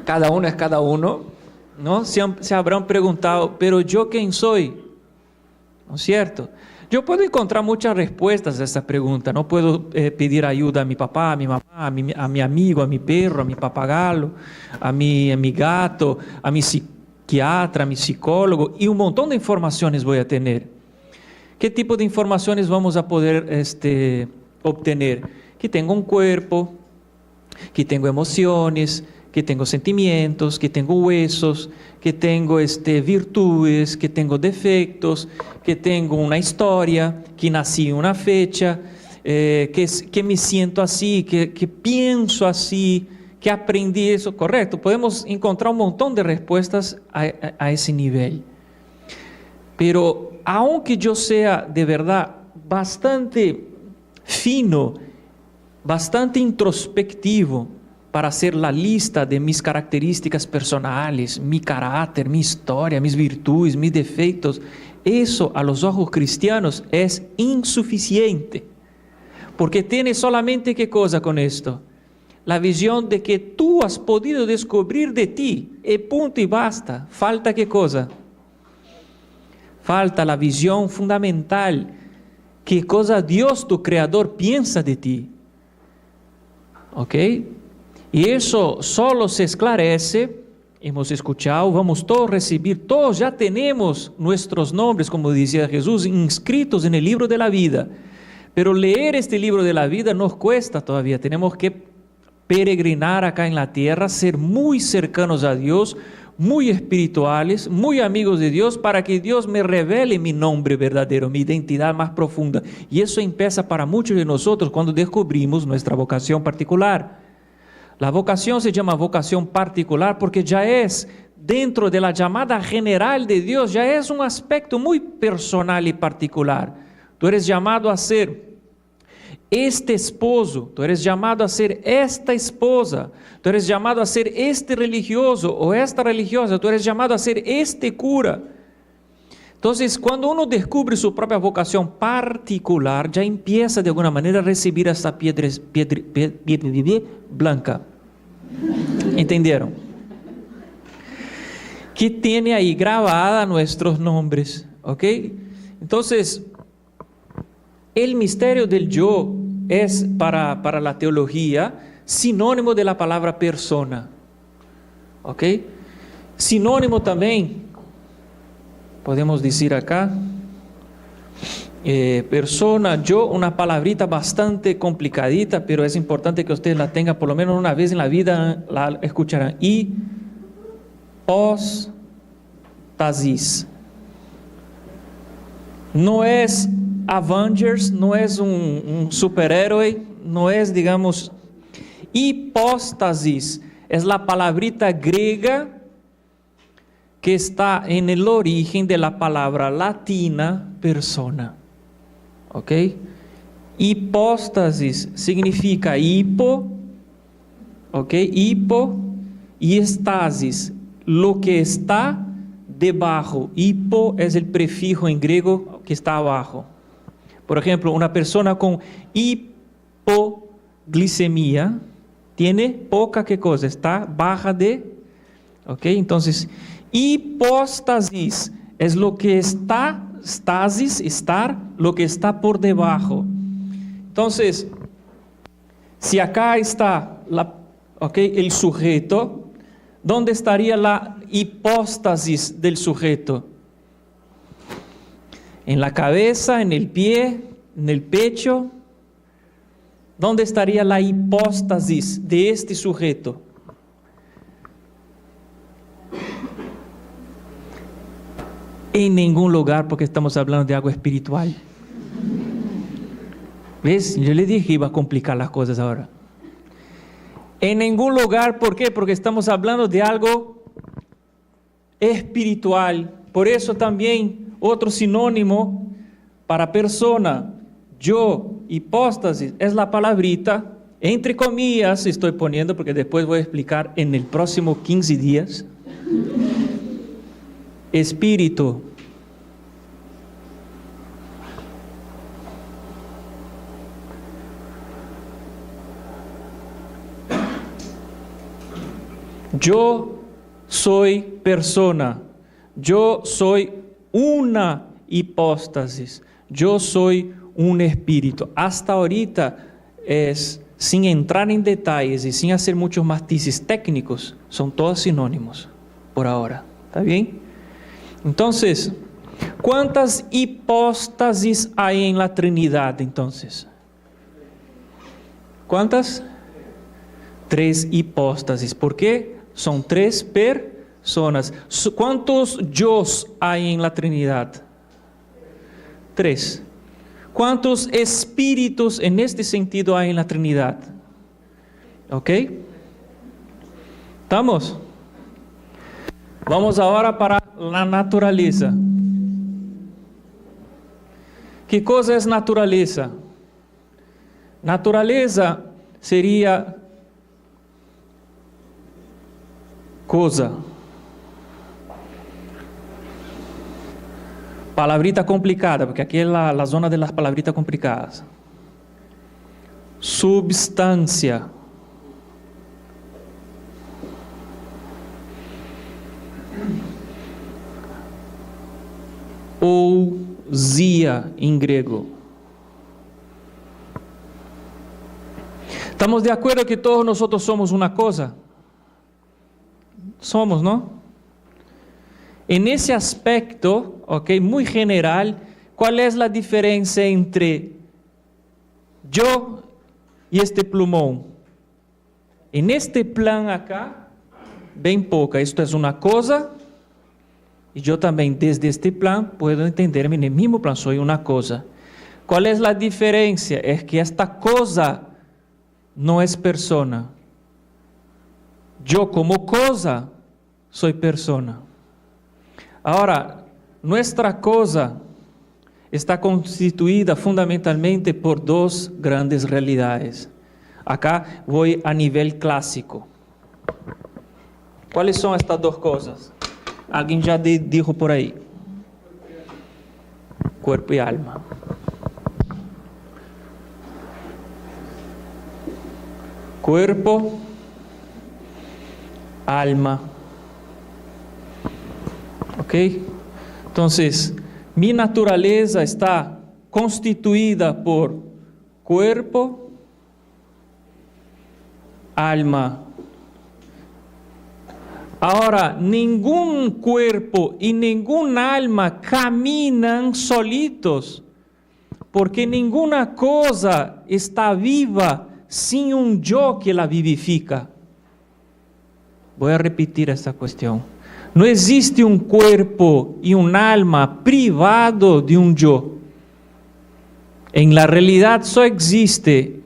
cada uno es cada uno, ¿no? Se habrán preguntado, pero ¿yo quién soy? ¿No es cierto? Yo puedo encontrar muchas respuestas a esta pregunta. No puedo pedir ayuda a mi papá, a mi mamá, a mi amigo, a mi perro, a mi papagayo, a mi gato, a mi psiquiatra, a mi psicólogo, y un montón de informaciones voy a tener. ¿Qué tipo de informaciones vamos a poder obtener? Que tengo un cuerpo, que tengo emociones, que tengo sentimientos, que tengo huesos, que tengo virtudes, que tengo defectos, que tengo una historia, que nací en una fecha, que me siento así, que pienso así, que aprendí eso. Correcto, podemos encontrar un montón de respuestas a ese nivel. Pero aunque yo sea de verdad bastante fino, bastante introspectivo, para hacer la lista de mis características personales, mi carácter, mi historia, mis virtudes, mis defectos, eso a los ojos cristianos es insuficiente. Porque tiene solamente ¿qué cosa con esto? La visión de que tú has podido descubrir de ti, y punto y basta. Falta ¿qué cosa? Falta la visión fundamental. ¿Qué cosa Dios, tu creador, piensa de ti? ¿Ok? Y eso solo se esclarece, hemos escuchado, vamos todos a recibir, todos ya tenemos nuestros nombres, como decía Jesús, inscritos en el libro de la vida. Pero leer este libro de la vida nos cuesta todavía, tenemos que peregrinar acá en la tierra, ser muy cercanos a Dios, muy espirituales, muy amigos de Dios, para que Dios me revele mi nombre verdadero, mi identidad más profunda. Y eso empieza para muchos de nosotros cuando descubrimos nuestra vocación particular. La vocación se llama vocación particular porque ya es, dentro de la llamada general de Dios, ya es un aspecto muy personal y particular. Tú eres llamado a ser este esposo, tú eres llamado a ser esta esposa, tú eres llamado a ser este religioso o esta religiosa, tú eres llamado a ser este cura. Entonces, cuando uno descubre su propia vocación particular, ya empieza de alguna manera a recibir esta piedra blanca. ¿Entendieron? Que tiene ahí grabada nuestros nombres, ¿ok? Entonces, el misterio del yo es para la teología sinónimo de la palabra persona, ¿ok? Sinónimo también, podemos decir acá, persona, yo, una palabrita bastante complicadita, pero es importante que ustedes la tengan por lo menos una vez en la vida, la escucharán. Hipóstasis. No es Avengers, no es un superhéroe, no es, digamos, hipóstasis. Es la palabrita griega que está en el origen de la palabra latina persona. ¿Ok? Hipóstasis significa hipo, ¿ok? Hipo y estasis, lo que está debajo. Hipo es el prefijo en griego que está abajo. Por ejemplo, una persona con hipoglicemia tiene poca ¿qué cosa? Está baja de, ¿ok? Entonces, hipóstasis es lo que está, stasis, estar, lo que está por debajo. Entonces, Si acá está el sujeto, ¿dónde estaría la hipóstasis del sujeto? ¿En la cabeza, en el pie, en el pecho? ¿Dónde estaría la hipóstasis de este sujeto? En ningún lugar, porque estamos hablando de algo espiritual. ¿Ves? Yo le dije que iba a complicar las cosas ahora. En ningún lugar, ¿por qué? Porque estamos hablando de algo espiritual. Por eso también otro sinónimo para persona, yo, hipóstasis, es la palabrita, entre comillas estoy poniendo, porque después voy a explicar en el próximo 15 días. Espíritu. Yo soy persona, yo soy una hipóstasis, yo soy un espíritu. Hasta ahorita, sin entrar en detalles y sin hacer muchos matices técnicos, son todos sinónimos por ahora. ¿Está bien? Entonces, ¿cuántas hipóstasis hay en la Trinidad entonces? ¿Cuántas? 3 hipóstasis. ¿Por qué? Son 3 personas. ¿Cuántos yos hay en la Trinidad? 3. ¿Cuántos espíritus en este sentido hay en la Trinidad? ¿Ok? ¿Estamos? Vamos ahora para la naturaleza. ¿Qué cosa es naturaleza? Naturaleza sería cosa. Palabrita complicada, porque aquí es la zona de las palabritas complicadas. Substancia. Ousia en griego. ¿Estamos de acuerdo que todos nosotros somos una cosa? Somos, ¿no? En ese aspecto, muy general, ¿cuál es la diferencia entre yo y este plumón? En este plan acá, bien poca, esto es una cosa, y yo también desde este plan puedo entenderme en el mismo plan, soy una cosa. ¿Cuál es la diferencia? Es que esta cosa no es persona. Yo como cosa soy persona. Ahora, nuestra cosa está constituida fundamentalmente por 2 grandes realidades. Acá voy a nivel clásico. ¿Cuáles son estas 2 cosas? Alguien ya dijo por ahí. Cuerpo y alma. Cuerpo, alma. ¿Ok? Entonces, mi naturaleza está constituida por cuerpo, alma. Ahora, ningún cuerpo y ningún alma caminan solitos, porque ninguna cosa está viva sin un yo que la vivifica. Voy a repetir esta cuestión. No existe un cuerpo y un alma privado de un yo. En la realidad solo existe,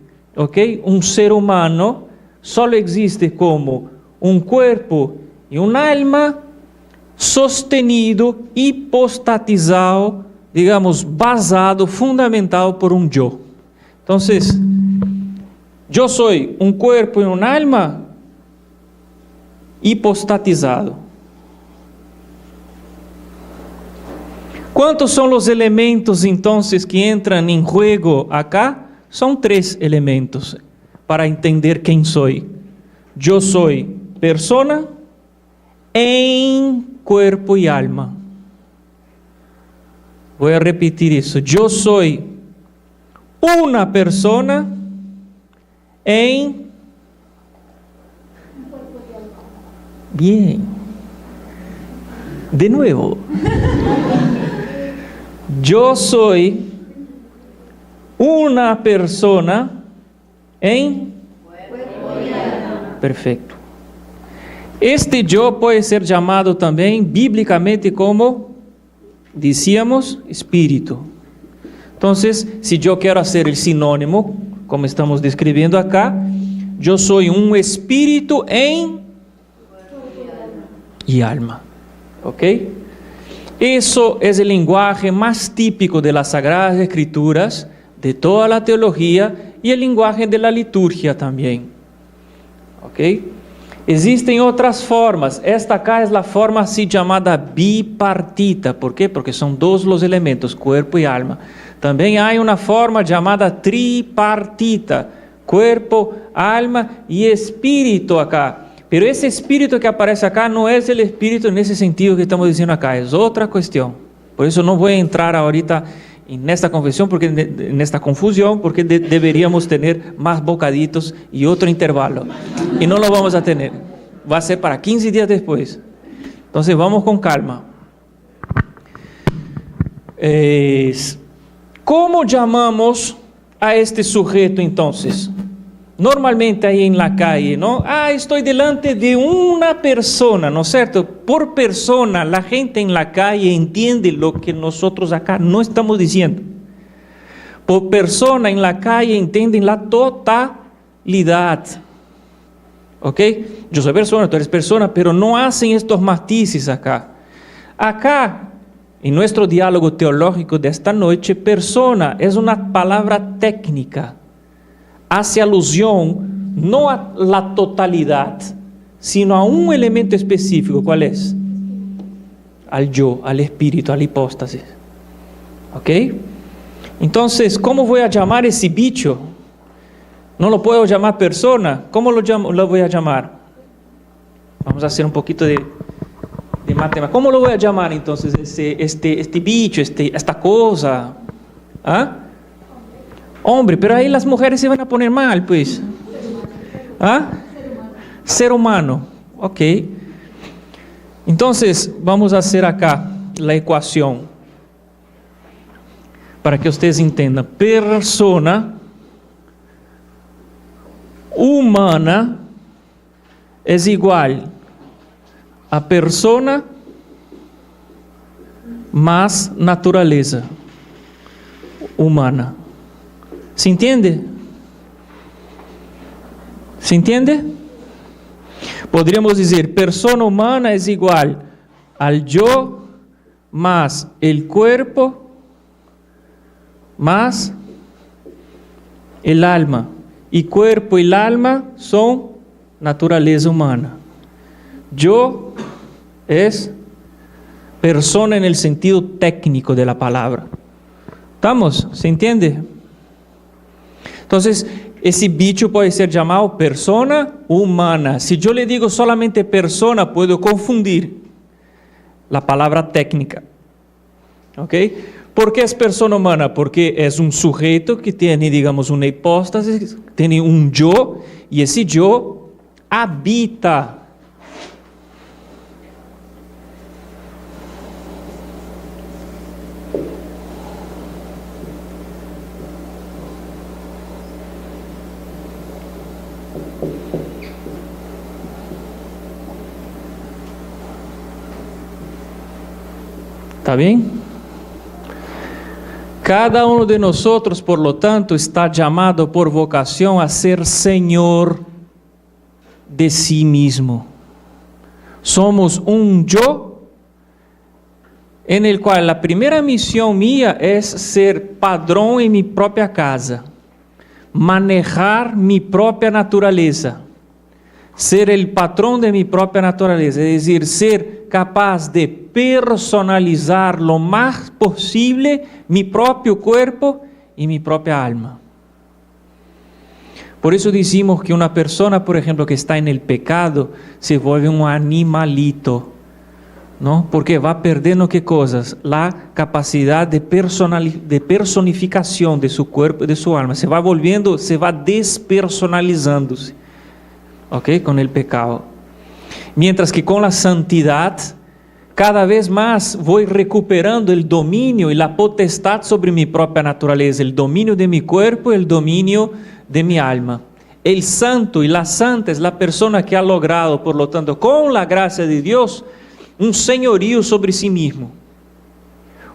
un ser humano, solo existe como un cuerpo y un alma sostenido, hipostatizado, digamos, basado, fundamentado por un yo. Entonces, yo soy un cuerpo y un alma hipostatizado. ¿Cuántos son los elementos entonces que entran en juego acá? Son 3 elementos para entender quién soy. Yo soy persona en cuerpo y alma. Voy a repetir eso. Yo soy una persona en... Bien. De nuevo. Yo soy una persona en... Perfecto. Este yo puede ser llamado también bíblicamente como, decíamos, espíritu. Entonces, si yo quiero hacer el sinónimo, como estamos describiendo acá, yo soy un espíritu en y alma. ¿Ok? Eso es el lenguaje más típico de las Sagradas Escrituras, de toda la teología y el lenguaje de la liturgia también. ¿Ok? Existen otras formas. Esta acá es la forma así llamada bipartita. ¿Por qué? Porque son dos los elementos, cuerpo y alma. También hay una forma llamada tripartita, cuerpo, alma y espíritu acá. Pero ese espíritu que aparece acá no es el espíritu en ese sentido que estamos diciendo acá, es otra cuestión. Por eso no voy a entrar ahorita en esta confusión, porque deberíamos tener más bocaditos y otro intervalo. Y no lo vamos a tener. Va a ser para 15 días después. Entonces vamos con calma. ¿Cómo llamamos a este sujeto entonces? Normalmente ahí en la calle, ¿no? Estoy delante de una persona, ¿no es cierto? Por persona, la gente en la calle entiende lo que nosotros acá no estamos diciendo. Por persona en la calle entienden la totalidad. ¿Ok? Yo soy persona, tú eres persona, pero no hacen estos matices acá. Acá, en nuestro diálogo teológico de esta noche, persona es una palabra técnica. Hace alusión no a la totalidad, sino a un elemento específico. ¿Cuál es? Al yo, al espíritu, a la hipóstasis. ¿Ok? Entonces, ¿cómo voy a llamar ese bicho? No lo puedo llamar persona. ¿Cómo lo voy a llamar? Vamos a hacer un poquito de matemática. ¿Cómo lo voy a llamar entonces este bicho, esta cosa? ¿Ah? Hombre, pero ahí las mujeres se van a poner mal, pues. ¿Ah? Ser humano. Ok. Entonces, vamos a hacer acá la ecuación para que ustedes entiendan. Persona humana es igual a persona más naturaleza humana. ¿Se entiende? ¿Se entiende? Podríamos decir, persona humana es igual al yo más el cuerpo más el alma. Y cuerpo y el alma son naturaleza humana. Yo es persona en el sentido técnico de la palabra. ¿Estamos? ¿Se entiende? Entonces, ese bicho puede ser llamado persona humana. Si yo le digo solamente persona, puedo confundir la palabra técnica. ¿Ok? ¿Por qué es persona humana? Porque es un sujeto que tiene, digamos, una hipóstasis, tiene un yo, y ese yo habita. ¿Está bien? Cada uno de nosotros, por lo tanto, está llamado por vocación a ser Señor de sí mismo. Somos un yo en el cual la primera misión mía es ser padrón en mi propia casa, manejar mi propia naturaleza, ser el patrón de mi propia naturaleza, es decir, ser capaz de personalizar lo más posible mi propio cuerpo y mi propia alma. Por eso decimos que una persona, por ejemplo, que está en el pecado, se vuelve un animalito. ¿no? Porque va perdiendo qué cosas, la capacidad de personificación de su cuerpo y de su alma, se va volviendo, se va despersonalizándose, ¿ok? Con el pecado. Mientras que con la santidad, cada vez más voy recuperando el dominio y la potestad sobre mi propia naturaleza, el dominio de mi cuerpo y el dominio de mi alma. El santo y la santa es la persona que ha logrado, por lo tanto, con la gracia de Dios, un señorío sobre sí mismo,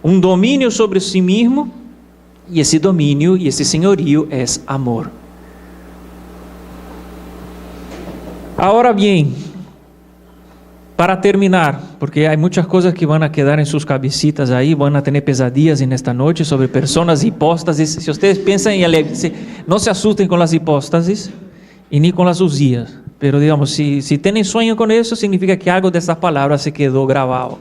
un dominio sobre sí mismo, y ese dominio y ese señorío es amor. Ahora bien, para terminar, porque hay muchas cosas que van a quedar en sus cabecitas ahí, van a tener pesadillas en esta noche sobre personas hipóstasis. Si ustedes piensan en no se asusten con las hipóstasis y ni con las usías. Pero digamos, si tienen sueño con eso, significa que algo de estas palabras se quedó grabado.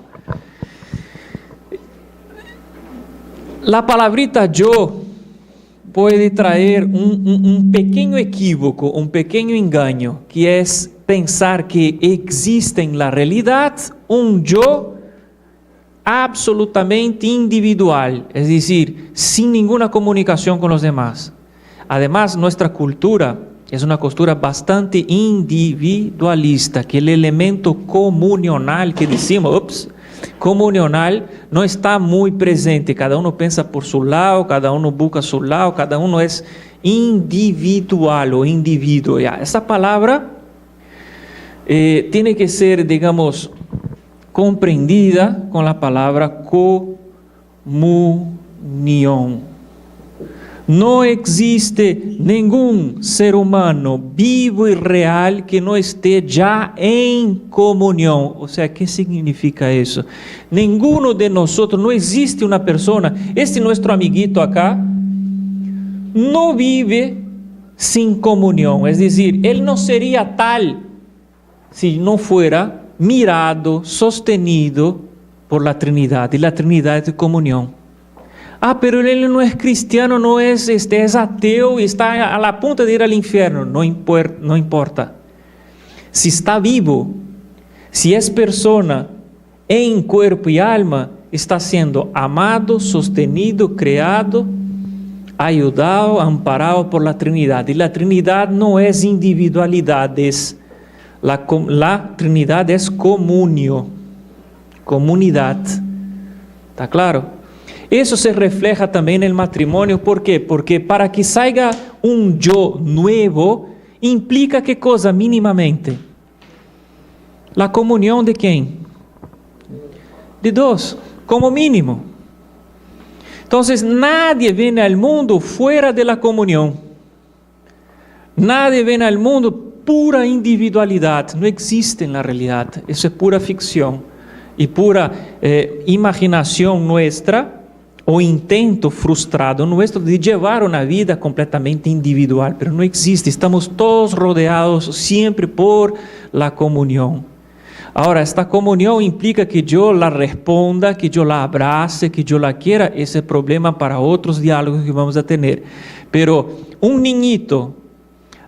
La palabrita yo puede traer un pequeño equívoco, un pequeño engaño, que es pensar que existe en la realidad un yo absolutamente individual, es decir, sin ninguna comunicación con los demás. Además, nuestra cultura es una cultura bastante individualista, que el elemento comunional que decimos, comunional, no está muy presente. Cada uno piensa por su lado, cada uno busca su lado, cada uno es individual o individuo. Ya, esa palabra tiene que ser, digamos, comprendida con la palabra comunión. No existe ningún ser humano vivo y real que no esté ya en comunión. O sea, ¿qué significa eso? Ninguno de nosotros, no existe una persona, nuestro amiguito acá, no vive sin comunión. Es decir, él no sería tal si no fuera mirado, sostenido por la Trinidad. Y la Trinidad es de comunión. Pero él no es cristiano, no es, es ateo y está a la punta de ir al infierno. No importa. Si está vivo, si es persona en cuerpo y alma, está siendo amado, sostenido, creado, ayudado, amparado por la Trinidad. Y la Trinidad no es individualidades. La Trinidad es comunio, comunidad. ¿Está claro? Eso se refleja también en el matrimonio. ¿Por qué? Porque para que salga un yo nuevo, implica ¿qué cosa mínimamente? La comunión de ¿quién? De dos, como mínimo. Entonces nadie viene al mundo fuera de la comunión. Nadie viene al mundo pura individualidad. No existe en la realidad. Eso es pura ficción y pura imaginación nuestra, o intento frustrado nuestro de llevar una vida completamente individual, pero no existe. Estamos todos rodeados siempre por la comunión. Ahora, esta comunión implica que yo la responda, que yo la abrace, que yo la quiera. Ese es problema para otros diálogos que vamos a tener. Pero un niñito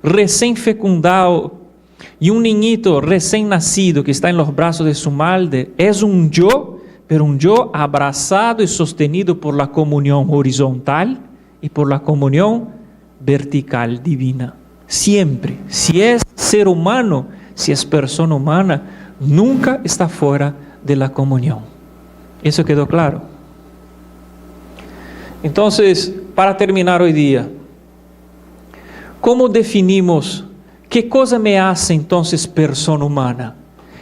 recién fecundado y un niñito recién nacido que está en los brazos de su madre es un yo, pero un yo abrazado y sostenido por la comunión horizontal y por la comunión vertical divina. Siempre, si es ser humano, si es persona humana, nunca está fuera de la comunión. ¿Eso quedó claro? Entonces, para terminar hoy día, ¿cómo definimos qué cosa me hace entonces persona humana?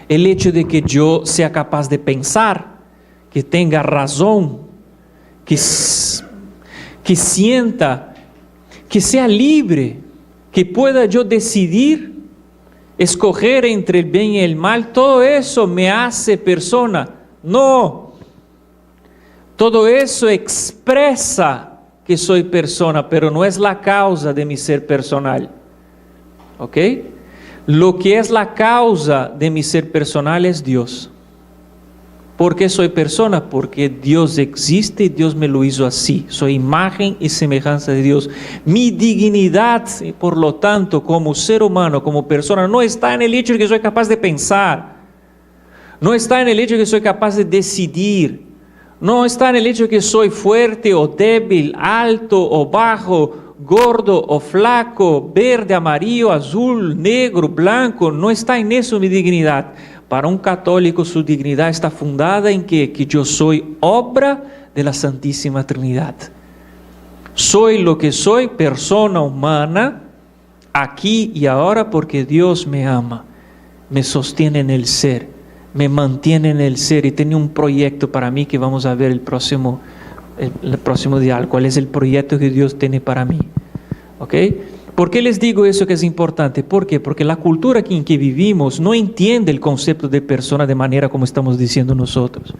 El hecho de que yo sea capaz de pensar, que tenga razón, que sienta, que sea libre, que pueda yo decidir, escoger entre el bien y el mal. Todo eso me hace persona. No, todo eso expresa que soy persona, pero no es la causa de mi ser personal. ¿Ok? Lo que es la causa de mi ser personal es Dios. ¿Por qué soy persona? Porque Dios existe y Dios me lo hizo así. Soy imagen y semejanza de Dios. Mi dignidad, por lo tanto, como ser humano, como persona, no está en el hecho de que soy capaz de pensar. No está en el hecho de que soy capaz de decidir. No está en el hecho de que soy fuerte o débil, alto o bajo, gordo o flaco, verde, amarillo, azul, negro, blanco. No está en eso mi dignidad. Para un católico su dignidad está fundada en que yo soy obra de la Santísima Trinidad. Soy lo que soy, persona humana, aquí y ahora porque Dios me ama, me sostiene en el ser, me mantiene en el ser y tiene un proyecto para mí que vamos a ver el próximo día, cuál es el proyecto que Dios tiene para mí. ¿Ok? ¿Por qué les digo eso que es importante? ¿Por qué? Porque la cultura en que vivimos no entiende el concepto de persona de manera como estamos diciendo nosotros.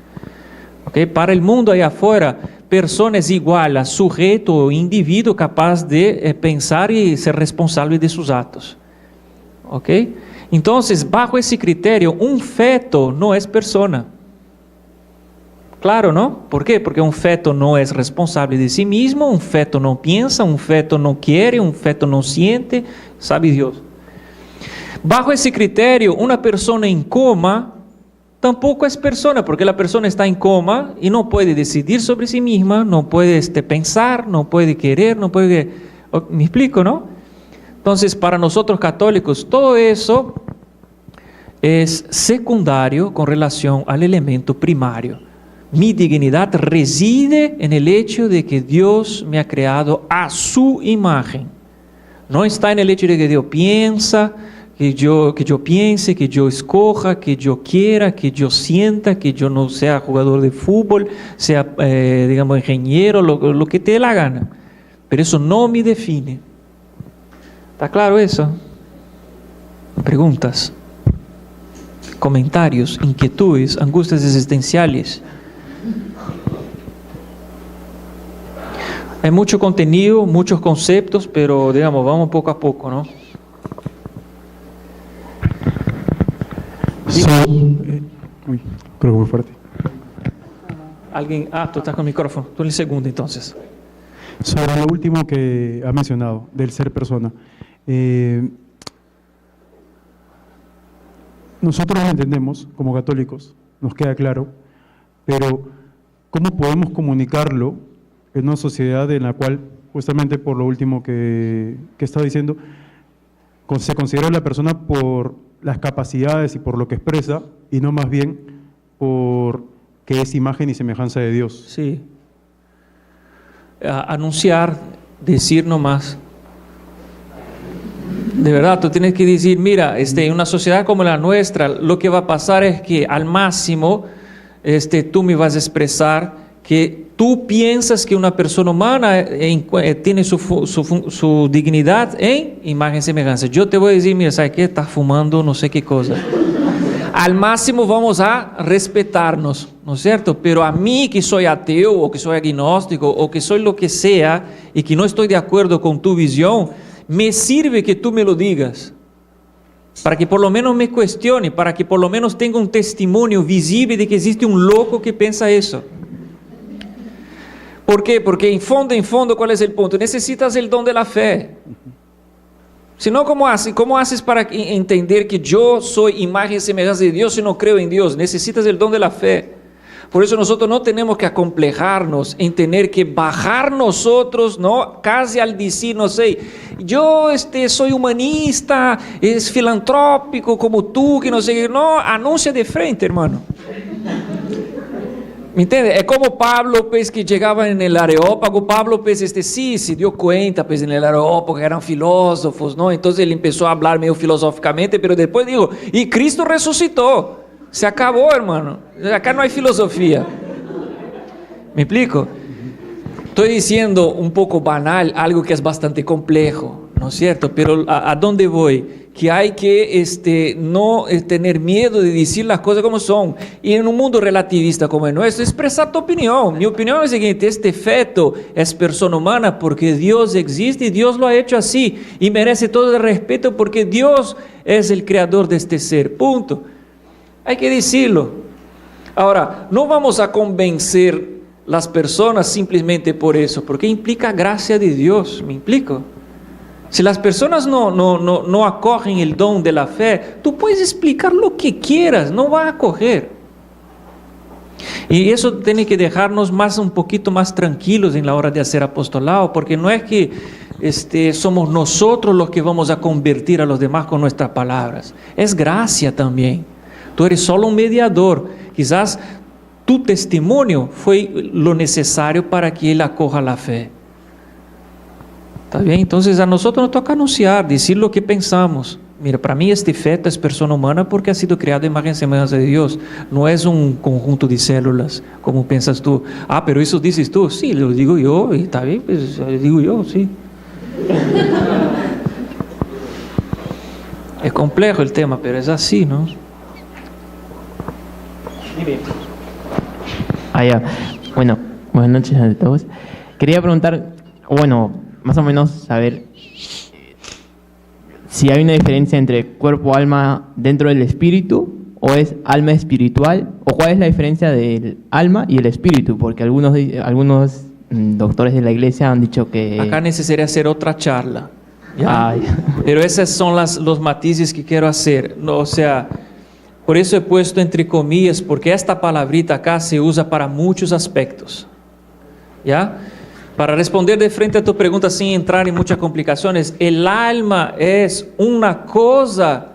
¿Ok? Para el mundo allá afuera, persona es igual a sujeto o individuo capaz de pensar y ser responsable de sus actos. ¿Ok? Entonces, bajo ese criterio, un feto no es persona. Claro, ¿no? ¿Por qué? Porque un feto no es responsable de sí mismo, un feto no piensa, un feto no quiere, un feto no siente, sabe Dios. Bajo ese criterio, una persona en coma tampoco es persona, porque la persona está en coma y no puede decidir sobre sí misma, no puede pensar, no puede querer, no puede... ¿Me explico, no? Entonces, para nosotros católicos, todo eso es secundario con relación al elemento primario. Mi dignidad reside en el hecho de que Dios me ha creado a su imagen. No está en el hecho de que Dios piensa, que yo piense, que yo escoja, que yo quiera, que yo sienta, que yo no sea jugador de fútbol, sea, digamos, ingeniero, lo que te dé la gana. Pero eso no me define. ¿Está claro eso? Preguntas, comentarios, inquietudes, angustias existenciales. Hay mucho contenido, muchos conceptos, pero digamos, vamos poco a poco, ¿no? Uy, creo que muy fuerte. Alguien, tú estás con el micrófono, tú en el segundo entonces. Sobre lo último que ha mencionado, del ser persona. Nosotros lo entendemos como católicos, nos queda claro, pero ¿cómo podemos comunicarlo en una sociedad en la cual, justamente por lo último que estaba diciendo, se considera a la persona por las capacidades y por lo que expresa, y no más bien por que es imagen y semejanza de Dios? Sí. Anunciar, decir nomás. De verdad, tú tienes que decir, mira, en una sociedad como la nuestra, lo que va a pasar es que al máximo tú me vas a expresar que tú piensas que una persona humana tiene su dignidad en imagen y semejanza. Yo te voy a decir, mira, ¿sabes qué? Estás fumando no sé qué cosa. Al máximo vamos a respetarnos, ¿no es cierto? Pero a mí que soy ateo o que soy agnóstico o que soy lo que sea y que no estoy de acuerdo con tu visión, me sirve que tú me lo digas, para que por lo menos me cuestione, para que por lo menos tenga un testimonio visible de que existe un loco que piensa eso. ¿Por qué? Porque en fondo, ¿cuál es el punto? Necesitas el don de la fe. Si no, ¿cómo haces para entender que yo soy imagen y semejanza de Dios si no creo en Dios? Necesitas el don de la fe. Por eso nosotros no tenemos que acomplejarnos en tener que bajar nosotros, ¿no? Casi al decir, no sé, yo soy humanista, es filantrópico como tú, que no sé qué. No, anuncia de frente, hermano. ¿Me entiendes? Es como Pablo, pues, que llegaba en el Areópago. Pablo, pues, sí, se dio cuenta, pues, en el Areópago que eran filósofos, ¿no? Entonces él empezó a hablar medio filosóficamente, pero después dijo, y Cristo resucitó. Se acabó, hermano. Acá no hay filosofía. ¿Me explico? Estoy diciendo un poco banal, algo que es bastante complejo, ¿no es cierto? Pero ¿a dónde voy? Que hay que no tener miedo de decir las cosas como son. Y en un mundo relativista como el nuestro, expresar tu opinión. Mi opinión es la siguiente: este feto es persona humana porque Dios existe y Dios lo ha hecho así. Y merece todo el respeto porque Dios es el creador de este ser. Punto. Hay que decirlo. Ahora, no vamos a convencer las personas simplemente por eso, porque implica gracia de Dios, ¿me explico? Si las personas no acogen el don de la fe, tú puedes explicar lo que quieras, no va a acoger. Y eso tiene que dejarnos un poquito más tranquilos en la hora de hacer apostolado, porque no es que somos nosotros los que vamos a convertir a los demás con nuestras palabras. Es gracia también. Tú eres solo un mediador. Quizás tu testimonio fue lo necesario para que él acoja la fe. ¿Está bien? Entonces a nosotros nos toca anunciar, decir lo que pensamos. Mira, para mí este feto es persona humana porque ha sido creado en imagen y semejanza de Dios. No es un conjunto de células, como piensas tú. Ah, pero eso dices tú. Sí, lo digo yo, y está bien, pues lo digo yo, sí. Es complejo el tema, pero es así, ¿no? Bueno, buenas noches a todos. Quería preguntar, bueno, más o menos saber si hay una diferencia entre cuerpo-alma dentro del espíritu, o es alma espiritual, o cuál es la diferencia del alma y el espíritu, porque algunos doctores de la iglesia han dicho que... Acá necesitaría hacer otra charla, ¿ya? Pero esos son los matices que quiero hacer, no, o sea, por eso he puesto entre comillas, porque esta palabrita acá se usa para muchos aspectos, ¿ya? Para responder de frente a tu pregunta sin entrar en muchas complicaciones, el alma es una cosa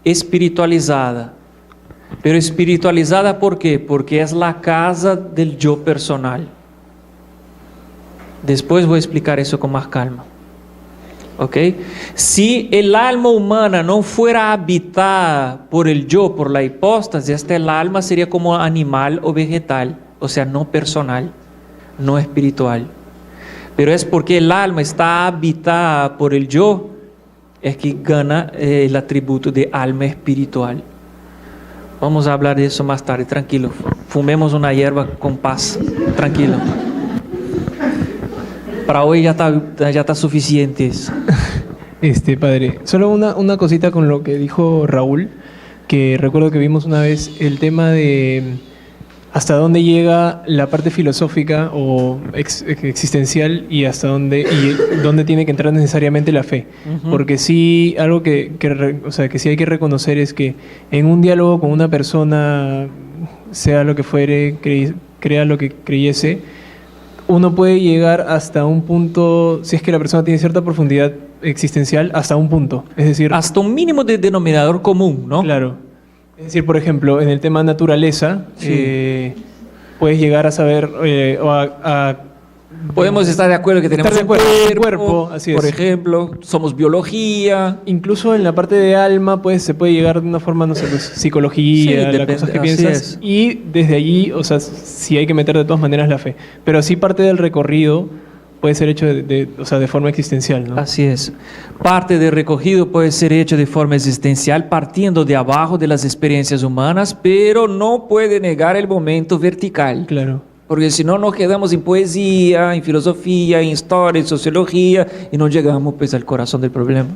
espiritualizada. Pero espiritualizada ¿por qué? Porque es la casa del yo personal. Después voy a explicar eso con más calma. ¿Ok? Si el alma humana no fuera habitada por el yo, por la hipóstasis, el alma sería como animal o vegetal, o sea, no personal, no espiritual. Pero es porque el alma está habitada por el yo, es que gana el atributo de alma espiritual. Vamos a hablar de eso más tarde, tranquilo. Fumemos una hierba con paz, tranquilo. Para hoy ya está suficiente eso. Padre, solo una cosita con lo que dijo Raúl, que recuerdo que vimos una vez el tema de hasta dónde llega la parte filosófica o existencial y hasta dónde tiene que entrar necesariamente la fe. Uh-huh. Porque sí, algo que sí hay que reconocer es que en un diálogo con una persona, sea lo que fuere, crea lo que creyese, uno puede llegar hasta un punto, si es que la persona tiene cierta profundidad existencial, hasta un punto. Es decir, hasta un mínimo de denominador común, ¿no? Claro. Es decir, por ejemplo, en el tema naturaleza, sí. Puedes llegar a saber podemos estar de acuerdo que tenemos un cuerpo, así es. Por ejemplo, somos biología. Incluso en la parte de alma, pues se puede llegar de una forma, no sé, pues, psicología, sí, las cosas que piensas. Y desde allí, o sea, sí hay que meter de todas maneras la fe. Pero sí parte del recorrido puede ser hecho de forma existencial, ¿no? Así es. Parte del recogido puede ser hecho de forma existencial, partiendo de abajo de las experiencias humanas, pero no puede negar el momento vertical. Claro. Porque si no, nos quedamos en poesía, en filosofía, en historia, en sociología, y no llegamos pues al corazón del problema.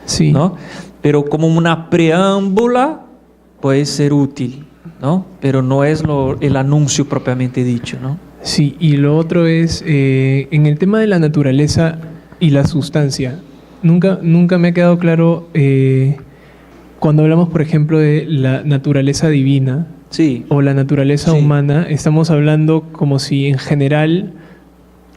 Sí. ¿No? Pero como una preámbula puede ser útil, ¿no? Pero no es el anuncio propiamente dicho, ¿no? Sí, y lo otro es, en el tema de la naturaleza y la sustancia, nunca me ha quedado claro cuando hablamos, por ejemplo, de la naturaleza divina, sí, o la naturaleza sí, humana, estamos hablando como si en general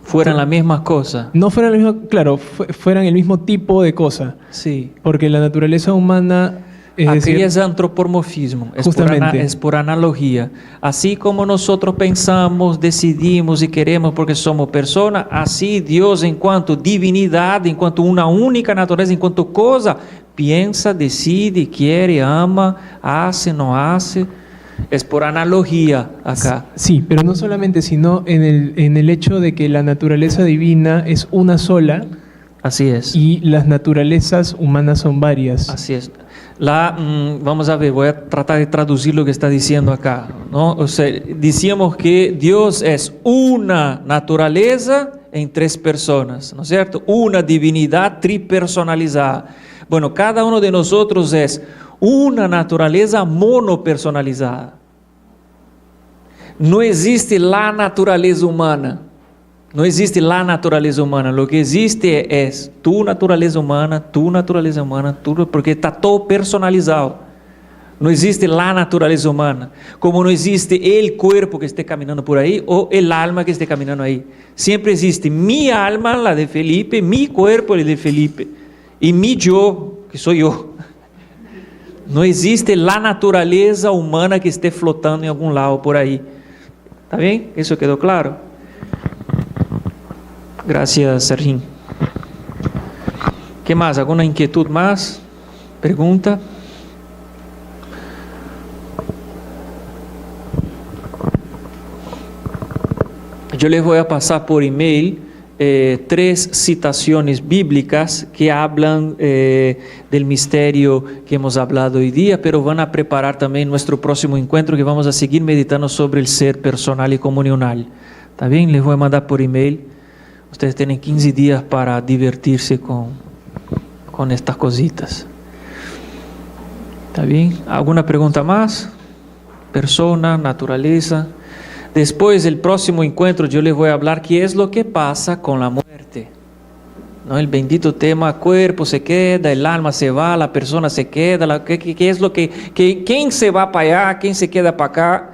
fueran las mismas cosas. No fueran la misma, claro, fueran el mismo tipo de cosa. Sí. Porque la naturaleza humana... Aquí es antropomorfismo, es por analogía. Así como nosotros pensamos, decidimos y queremos porque somos personas, así Dios en cuanto divinidad, en cuanto una única naturaleza, en cuanto cosa, piensa, decide, quiere, ama, hace, no hace. Es por analogía acá. Sí, pero no solamente, sino en el hecho de que la naturaleza divina es una sola. Así es. Y las naturalezas humanas son varias. Así es. Vamos a ver, voy a tratar de traducir lo que está diciendo acá, ¿no? O sea, decíamos que Dios es una naturaleza en tres personas, ¿no es cierto? Una divinidad tripersonalizada. Bueno, cada uno de nosotros es una naturaleza monopersonalizada. No existe la naturaleza humana. No existe la naturaleza humana, lo que existe es tu naturaleza humana, porque está todo personalizado. No existe la naturaleza humana, como no existe el cuerpo que esté caminando por ahí o el alma que esté caminando ahí. Siempre existe mi alma, la de Felipe, mi cuerpo, el de Felipe, y mi yo, que soy yo. No existe la naturaleza humana que esté flotando en algún lado por ahí. ¿Está bien? ¿Eso quedó claro? Gracias, Sergín. ¿Qué más? ¿Alguna inquietud más? ¿Pregunta? Yo les voy a pasar por email 3 citaciones bíblicas que hablan del misterio que hemos hablado hoy día, pero van a preparar también nuestro próximo encuentro, que vamos a seguir meditando sobre el ser personal y comunional. ¿Está bien? Les voy a mandar por email. Ustedes tienen 15 días para divertirse con estas cositas. ¿Está bien? ¿Alguna pregunta más? Persona, naturaleza. Después del próximo encuentro yo les voy a hablar qué es lo que pasa con la muerte. ¿No? El bendito tema, cuerpo se queda, el alma se va, la persona se queda. ¿Qué es lo quién se va para allá? ¿Quién se queda para acá?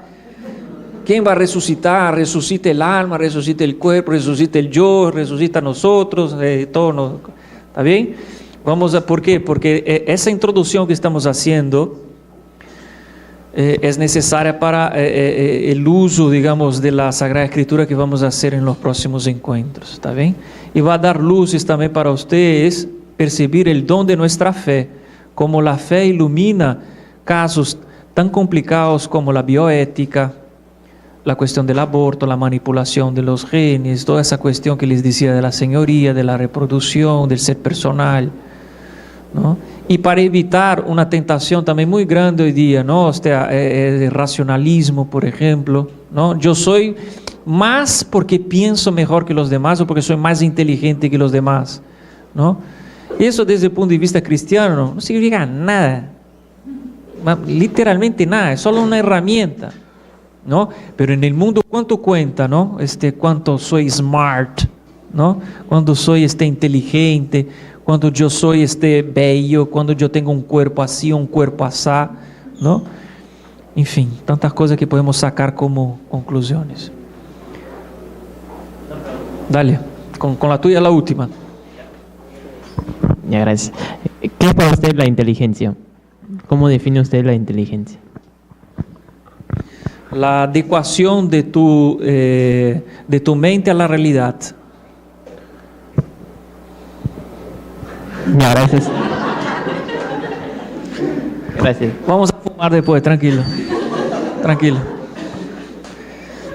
¿Quién va a resucitar? Resucita el alma, resucita el cuerpo, resucita el yo, resucita a nosotros, todo. ¿Está bien? ¿Por qué? Porque esa introducción que estamos haciendo es necesaria para el uso, digamos, de la Sagrada Escritura que vamos a hacer en los próximos encuentros. ¿Está bien? Y va a dar luces también para ustedes percibir el don de nuestra fe, como la fe ilumina casos tan complicados como la bioética, la cuestión del aborto, la manipulación de los genes, toda esa cuestión que les decía de la señoría, de la reproducción, del ser personal, ¿no? Y para evitar una tentación también muy grande hoy día, ¿no? El racionalismo, por ejemplo, ¿no? Yo soy más porque pienso mejor que los demás o porque soy más inteligente que los demás, ¿no? Y eso desde el punto de vista cristiano no significa nada, literalmente nada, es solo una herramienta, ¿no? Pero en el mundo, ¿cuánto cuenta, no? Cuánto soy smart, ¿no? Cuando soy inteligente, cuando yo soy bello, cuando yo tengo un cuerpo así, un cuerpo asá, ¿no? En fin, tantas cosas que podemos sacar como conclusiones. Dale, con la tuya la última. Ya, gracias. ¿Qué es para usted la inteligencia? ¿Cómo define usted la inteligencia? La adecuación de tu mente a la realidad. Ya, gracias. Gracias. Vamos a fumar después, tranquilo. Tranquilo.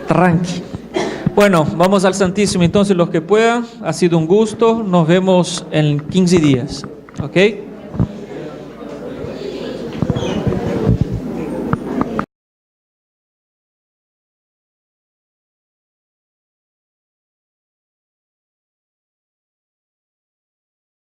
Tranqui. Bueno, vamos al Santísimo entonces los que puedan. Ha sido un gusto. Nos vemos en 15 días. ¿Ok?